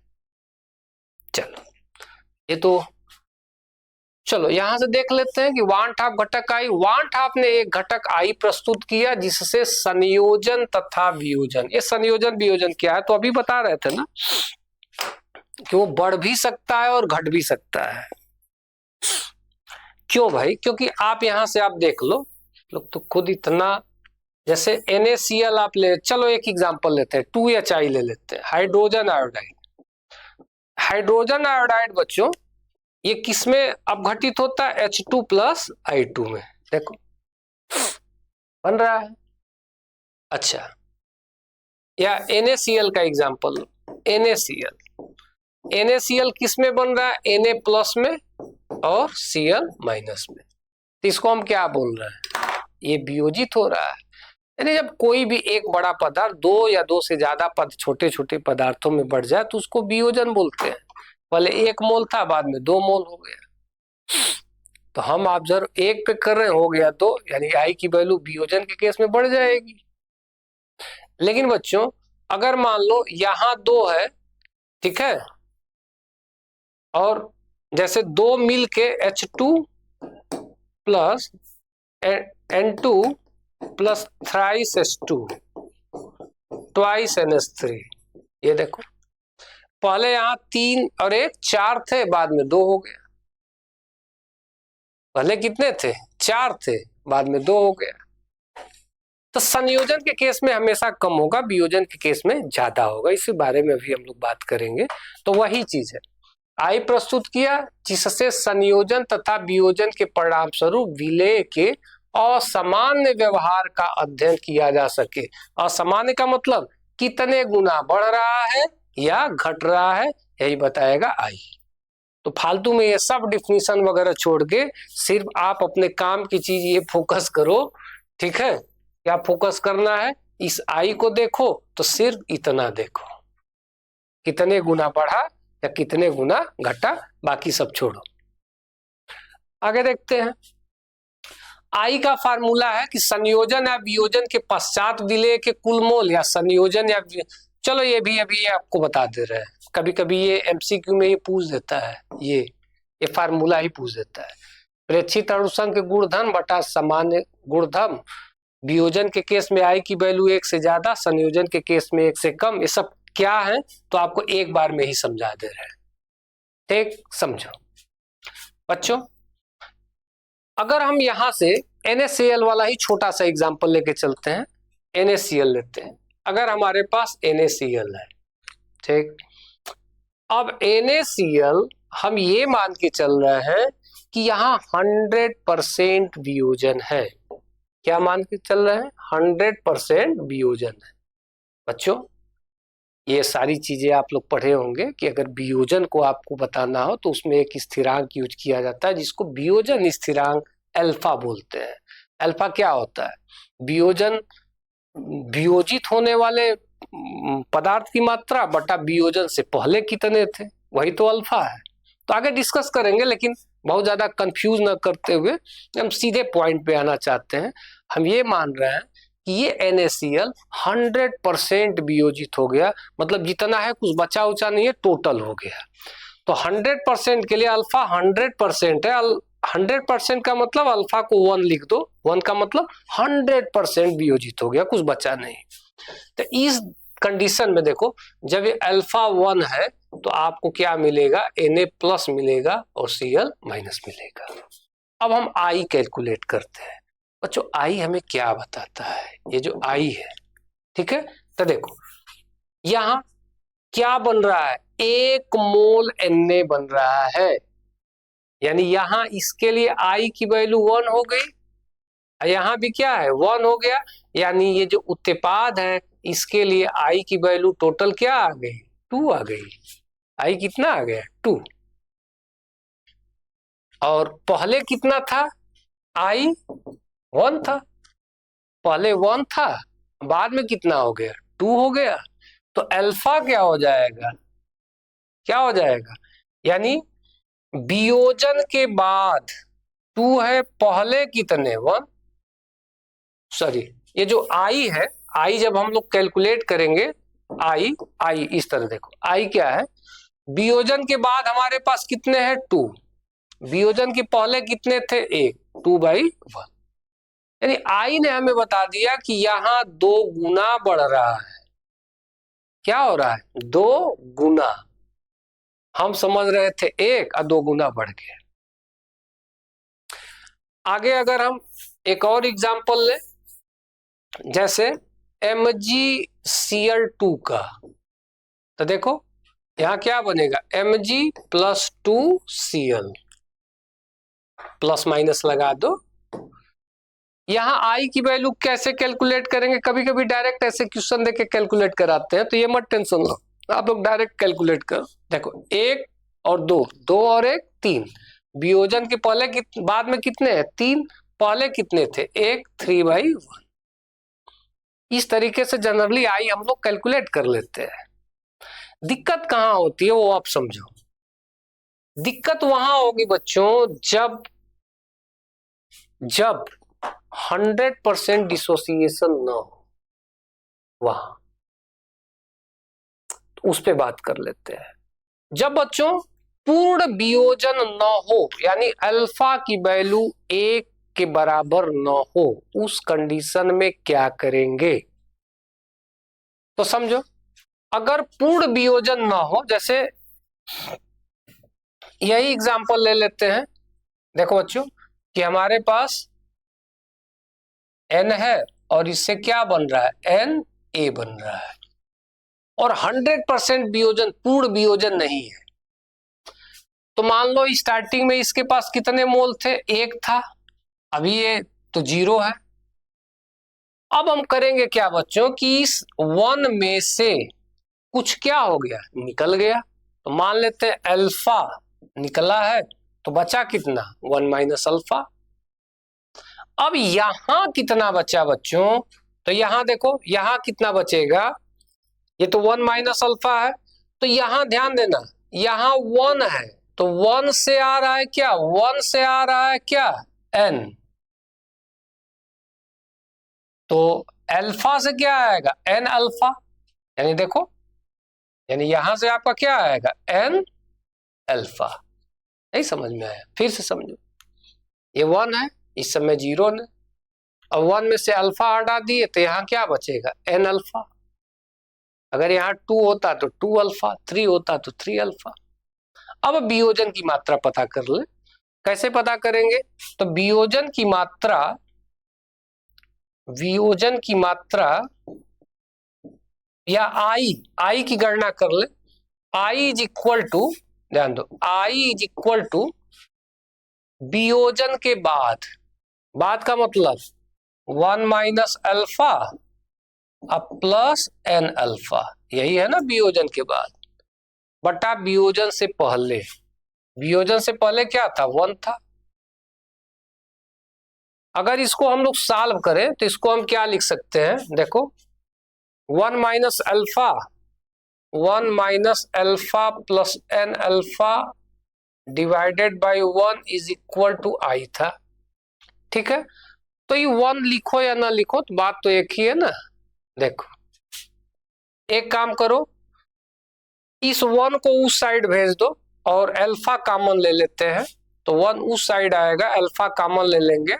चलो ये तो, चलो यहां से देख लेते हैं कि वांट हाफ घटक आई। वांट हाफ ने एक घटक आई प्रस्तुत किया जिससे संयोजन तथा वियोजन, ये संयोजन वियोजन क्या है तो अभी बता रहे थे ना कि वो बढ़ भी सकता है और घट भी सकता है। क्यों भाई? क्योंकि आप यहां से आप देख लो, लोग तो खुद इतना, जैसे NaCl आप ले, चलो एक एग्जांपल लेते हैं, 2HI ले लेते हैं, हाइड्रोजन आयोडाइड। हाइड्रोजन आयोडाइड बच्चों ये किसमें अपघटित होता है? H2 प्लस I2 में। देखो बन रहा है। अच्छा, या NaCl का एग्जांपल लो, NaCl किस में बन रहा है? Na प्लस में और Cl माइनस में। तो इसको हम क्या बोल रहे हैं? ये वियोजित हो रहा है। यानी जब कोई भी एक बड़ा पदार्थ 2 या 2 से ज्यादा छोटे छोटे पदार्थों में बढ़ जाए तो उसको वियोजन बोलते हैं। पहले 1 मोल था, बाद में 2 मोल हो गया। तो हम ऑब्जर्व 1 पे कर रहे, हो गया 2, यानी आई की वैल्यू वियोजन के केस में बढ़ जाएगी। लेकिन बच्चों अगर मान लो यहां 2 है, ठीक है, और जैसे 2 मिल के H2 plus N2 plus thrice H2 twice NH3, ये देखो पहले यहां 3 और 1 4 थे, बाद में 2 हो गया। पहले कितने थे? 4 थे, बाद में 2 हो गया। तो संयोजन के केस में हमेशा कम होगा, वियोजन के केस में ज्यादा होगा। इसी बारे में अभी हम लोग बात करेंगे। तो वही चीज है, आई प्रस्तुत किया जिससे संयोजन तथा वियोजन के परिणाम स्वरूप विलेय के असामान्य व्यवहार का अध्ययन किया जा सके। असामान्य का मतलब कितने गुना बढ़ रहा है या घट रहा है, यही बताएगा आई। तो फालतू में ये सब डिफिनीशन वगैरह छोड़ के सिर्फ आप अपने काम की चीज ये फोकस करो, ठीक है? क्या फोकस करना है? इस आई को देखो तो सिर्फ इतना देखो, कितने गुना बढ़ा या कितने गुना घटा, बाकी सब छोड़ो। आगे देखते हैं। आई का फार्मूला है कि संयोजन या वियोजन के पश्चात विलेय के कुल मोल, या संयोजन या, चलो ये भी अभी आपको बता दे रहे हैं, कभी कभी ये MCQ में ये पूछ देता है, ये फार्मूला ही पूछ देता है। प्रेक्षित अणुसंघ के गुणधर्म बटा सामान्य गुणधर्म, वियोजन के केस में आई की वैल्यू 1 से ज्यादा, संयोजन के केस में 1 से कम, ये सब क्या है तो आपको एक बार में ही समझा दे रहे हैं। ठीक, समझो बच्चों। अगर हम यहां से NaCl वाला ही छोटा सा एग्जांपल लेके चलते हैं, NaCl लेते हैं। अगर हमारे पास NaCl है, ठीक, अब NaCl हम ये मान के चल रहे हैं कि यहाँ 100% वियोजन है। क्या मान के चल रहे हैं? 100% वियोजन है। बच्चों ये सारी चीजें आप लोग पढ़े होंगे कि अगर वियोजन को आपको बताना हो तो उसमें एक स्थिरांक यूज किया जाता है जिसको वियोजन स्थिरांक अल्फा बोलते हैं। अल्फा क्या होता है? वियोजन, वियोजित होने वाले पदार्थ की मात्रा बटा वियोजन से पहले कितने थे, वही तो अल्फा है। तो आगे डिस्कस करेंगे, लेकिन बहुत ज्यादा कंफ्यूज ना करते हुए हम सीधे पॉइंट पे आना चाहते हैं। हम ये मान रहे हैं कि ये NaCl 100% वियोजित हो गया, मतलब जितना है कुछ बचा उचा नहीं है, टोटल हो गया। तो 100% के लिए अल्फा 100% है। 100% का मतलब अल्फा को 1 लिख दो, 1 का मतलब 100% वियोजित हो गया, कुछ बचा नहीं। तो इस कंडीशन में देखो, जब ये अल्फा 1 है तो आपको क्या मिलेगा? Na+ मिलेगा और Cl- मिलेगा। अब हम I कैलकुलेट करते हैं। बच्चों I हमें क्या बताता है? ये जो I है, ठीक है, तो देखो यहां क्या बन रहा है? 1 मोल Na बन रहा है, यानी यहां इसके लिए I की वैल्यू 1 हो गई, यहां भी क्या है? 1 हो गया। यानी ये जो उत्पाद है इसके लिए I की वैल्यू टोटल क्या आ गई? 2 आ गई। I कितना आ गया? 2। और पहले कितना था? I 1 था। पहले 1 था, बाद में कितना हो गया? 2 हो गया। तो अल्फा क्या हो जाएगा? क्या हो जाएगा? यानी वियोजन के बाद 2 है, पहले कितने? 1। सॉरी, ये जो I है, I जब हम लोग कैलकुलेट करेंगे, I इस तरह देखो, I क्या है? वियोजन के बाद हमारे पास कितने हैं? 2। वियोजन के पहले कितने थे? 1। 2/1। यानी I ने हमें बता दिया कि यहां 2 गुना बढ़ रहा है। क्या हो रहा है? 2 गुना। हम समझ रहे थे 1 और 2 गुना बढ़ गया। आगे अगर हम एक और एग्जांपल ले, जैसे MgCl2 का, तो देखो यहां क्या बनेगा? Mg+2Cl, प्लस माइनस लगा दो। यहां I की वैल्यू कैसे कैलकुलेट करेंगे? कभी कभी डायरेक्ट ऐसे क्वेश्चन देके कैलकुलेट कराते हैं, तो ये मत टेंशन लो, आप लोग डायरेक्ट कैलकुलेट करो। देखो 1 और 2, 2 और 1 3। वियोजन के पहले बाद में कितने हैं? 3। पहले कितने थे? 1। 3/1। इस तरीके से जनरली I हम लोग कैलकुलेट कर लेते हैं। दिक्कत कहां होती है वो आप समझो। दिक्कत वहां होगी बच्चों जब 100% डिसोसिएशन ना हो, वहां उस पे बात कर लेते हैं। जब बच्चों पूर्ण वियोजन न हो, यानी अल्फा की वैल्यू 1 के बराबर न हो, उस कंडीशन में क्या करेंगे? तो समझो, अगर पूर्ण वियोजन न हो, जैसे यही एग्जांपल ले लेते हैं। देखो बच्चों कि हमारे पास N है और इससे क्या बन रहा है? Na बन रहा है, और 100% वियोजन, पूर्ण वियोजन नहीं है। तो मान लो स्टार्टिंग में इसके पास कितने मोल थे? 1 था, अभी ये तो 0 है। अब हम करेंगे क्या बच्चों कि इस 1 में से कुछ क्या हो गया? निकल गया। तो मान लेते हैं अल्फा निकला है, तो बचा कितना? 1 - अल्फा। अब यहां कितना बचा बच्चों? तो यहां देखो, यहां कितना बचेगा? ये तो 1 - अल्फा है, तो यहां ध्यान देना, यहां 1 है, तो 1 से आ रहा है क्या? 1 से आ रहा है क्या? N। तो अल्फा से क्या आएगा? N alpha. यानी देखो, यानी यहां से आपका क्या आएगा? N alpha. नहीं समझ में आया? फिर से समझो, ये 1 है, इस समय 0 है, अब 1 में से अल्फा हटा दिए तो यहाँ क्या बचेगा? N alpha. अगर यहाँ 2 होता तो 2 अल्फा, 3 होता तो 3 अल्फा। अब वियोजन की मात्रा पता कर ले। कैसे पता करेंगे? तो वियोजन की मात्रा या आई की गणना कर ले। I इज इक्वल टू, ध्यान दो, I इज इक्वल टू वियोजन के बाद का मतलब 1 माइनस अल्फा अब प्लस एन अल्फा, यही है ना वियोजन के बाद, बटा वियोजन से पहले। वियोजन से पहले क्या था? 1 था। अगर इसको हम लोग सॉल्व करें तो इसको हम क्या लिख सकते हैं? देखो 1 minus alpha, 1 minus alpha plus N alpha divided by 1 is equal to I था। ठीक है, तो ये 1 लिखो या ना लिखो तो बात तो एक ही है ना। देखो एक काम करो, इस 1 को उस साइड भेज दो और अल्फा कॉमन ले लेते हैं, तो 1 उस साइड आएगा, अल्फा कॉमन ले लेंगे।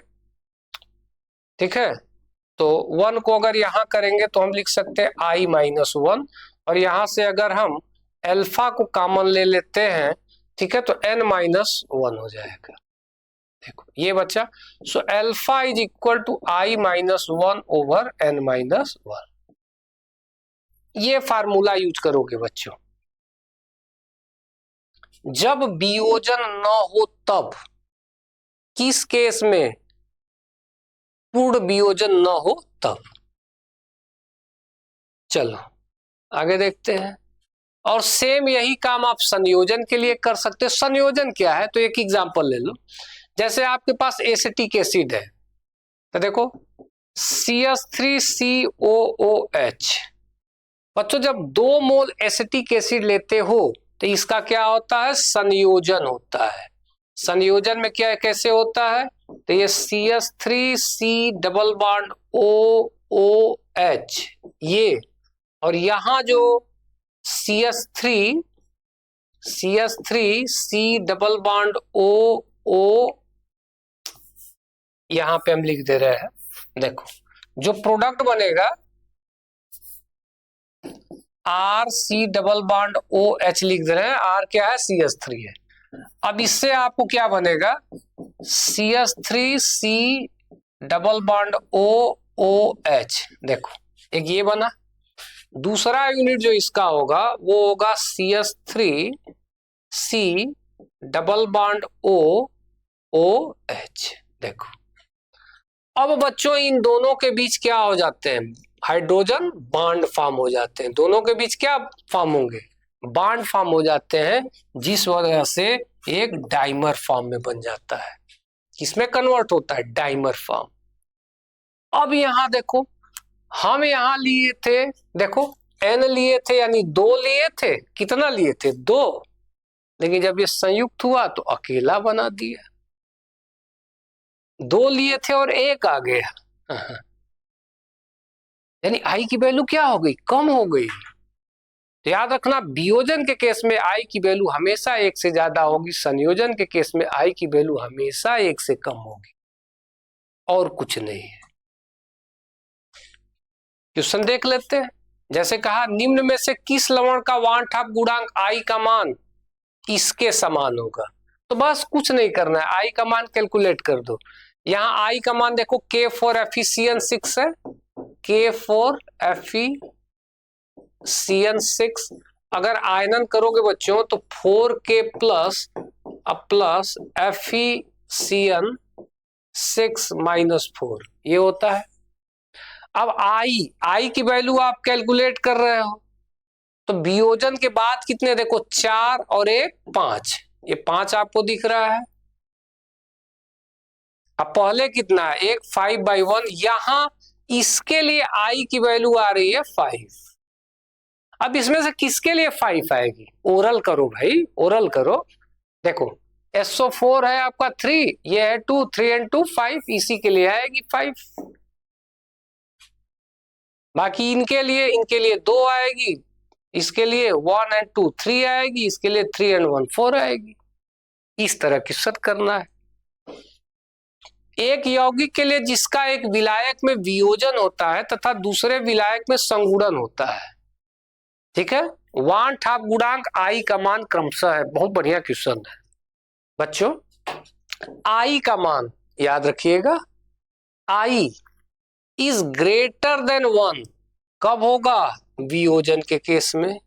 ठीक है, तो 1 को अगर यहां करेंगे तो हम लिख सकते हैं आई माइनस 1, और यहां से अगर हम अल्फा को कॉमन ले लेते हैं, ठीक है, तो n माइनस 1 हो जाएगा। देखो ये बच्चा, so alpha is equal to I minus 1 over n minus 1। ये फार्मूला यूज करोगे बच्चों। जब वियोजन न हो तब, किस केस में? पूर्ण वियोजन न हो तब। चलो आगे देखते हैं। और सेम यही काम आप संयोजन के लिए कर सकते हो। संयोजन क्या है? तो एक एग्जांपल ले लो, जैसे आपके पास एसिटिक एसिड है, तो देखो CH3COOH। बच्चों जब 2 मोल एसिटिक एसिड लेते हो तो इसका क्या होता है? संयोजन होता है। संयोजन में क्या कैसे होता है? तो ये CH3C डबल बॉन्ड OOH, ये, और यहां जो CH3C डबल बॉन्ड OO, यहां पे हम लिख दे रहे हैं। देखो जो प्रोडक्ट बनेगा RC डबल बॉन्ड OH लिख दे रहे हैं, R क्या है? CH3 है। अब इससे आपको क्या बनेगा? CH3C double bond OOH। देखो एक ये बना, दूसरा यूनिट जो इसका होगा वो होगा CH3C डबल बॉन्ड OOH। देखो अब बच्चों इन दोनों के बीच क्या हो जाते हैं? हाइड्रोजन बॉन्ड फॉर्म हो जाते हैं। दोनों के बीच क्या फॉर्म होंगे? बॉन्ड फॉर्म हो जाते हैं, जिस वजह से एक डाइमर फॉर्म में बन जाता है। किसमें कन्वर्ट होता है? Dimer form. अब यहां देखो, हम यहां लिए थे, देखो n लिए थे, यानी 2 लिए थे। कितना लिए थे? 2। लेकिन जब ये संयुक्त हुआ तो अकेला बना दिया। 2 लिए थे और 1 आ गया, यानी आई की वैल्यू क्या हो गई? कम हो गई। तो याद रखना, वियोजन के केस में आई की वैल्यू हमेशा 1 से ज्यादा होगी, संयोजन के केस में आई की वैल्यू हमेशा 1 से कम होगी, और कुछ नहीं है। क्वेश्चन देख लेते हैं। जैसे कहा, निम्न में से किस लवण का वान ठाप गुणांक आई का मान इसके समान होगा? तो बस कुछ नहीं करना है, आई का मान कैलकुलेट कर दो। यहाँ आई का मान देखो K4FeCN6 है, K4FeCN6। अगर आयनन करोगे बच्चों तो 4K plus plus FeCN6 minus 4 ये होता है। अब आई की वैल्यू आप कैलकुलेट कर रहे हो, तो वियोजन के बाद कितने? देखो 4 और 1 5, ये 5 आपको दिख रहा है। अब पहले कितना है? एक 5/1। यहां इसके लिए आई की वैल्यू आ रही है 5। अब इसमें से किसके लिए 5 आएगी? ओरल करो भाई, ओरल करो। देखो SO4 है आपका 3, ये है 2, 3 and 2 5, इसी के लिए आएगी 5। बाकी इनके लिए 2 आएगी, इसके लिए 1 and 2 3 आएगी, इसके लिए 3 and 1 4 आएगी। इस तरह की शर्त करना है। एक यौगिक के लिए जिसका एक विलायक में वियोजन होता है तथा दूसरे विलायक में संगुणन होता है, ठीक है, वान ठाप गुणांक आई का मान क्रमशः है। बहुत बढ़िया क्वेश्चन है बच्चों। आई का मान याद रखिएगा, आई इज ग्रेटर देन 1 कब होगा? वियोजन के केस में।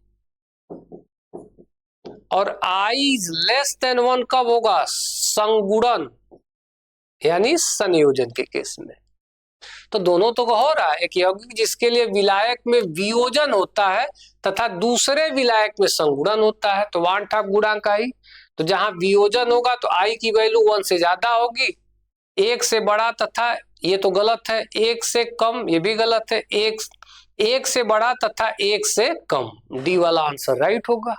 और आई इज लेस देन 1 कब होगा? संगुणन यानी संयोजन के केस में। तो दोनों तो हो रहा है। एक यौगिक जिसके लिए विलायक में वियोजन होता है तथा दूसरे विलायक में संगुणन होता है, तो वान ठाक गुणांक आई। तो जहां वियोजन होगा तो आई की वैल्यू 1 से ज्यादा होगी, 1 से बड़ा, तथा ये तो गलत है, 1 से कम, ये भी गलत है, एक से बड़ा तथा 1 से कम, डी वाला आंसर राइट होगा।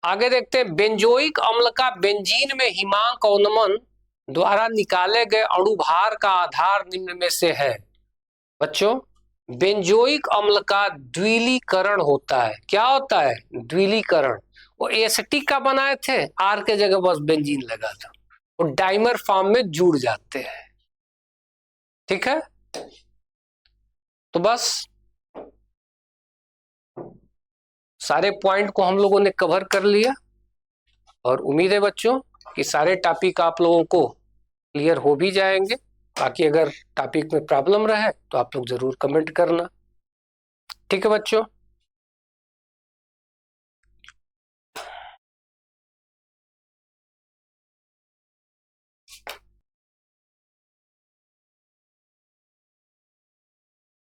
आगे देखते हैं, बेंजोइक अम्ल का बेंजीन में हिमांक अवनमन द्वारा निकाले गए अणुभार का आधार निम्न में से है। बच्चों, बेंजोइक अम्ल का द्विलीकरण होता है। क्या होता है? द्विलीकरण। वो एसिटिक का बनाए थे, आर के जगह बस बेंजीन लगा था, वो डाइमर फॉर्म में जुड़ जाते हैं। ठीक है, तो बस सारे पॉइंट को हम लोगों ने कवर कर लिया, और उम्मीद है बच्चों कि सारे टॉपिक आप लोगों को क्लियर हो भी जाएंगे। बाकी अगर टॉपिक में प्रॉब्लम रहे तो आप लोग जरूर कमेंट करना। ठीक है बच्चों।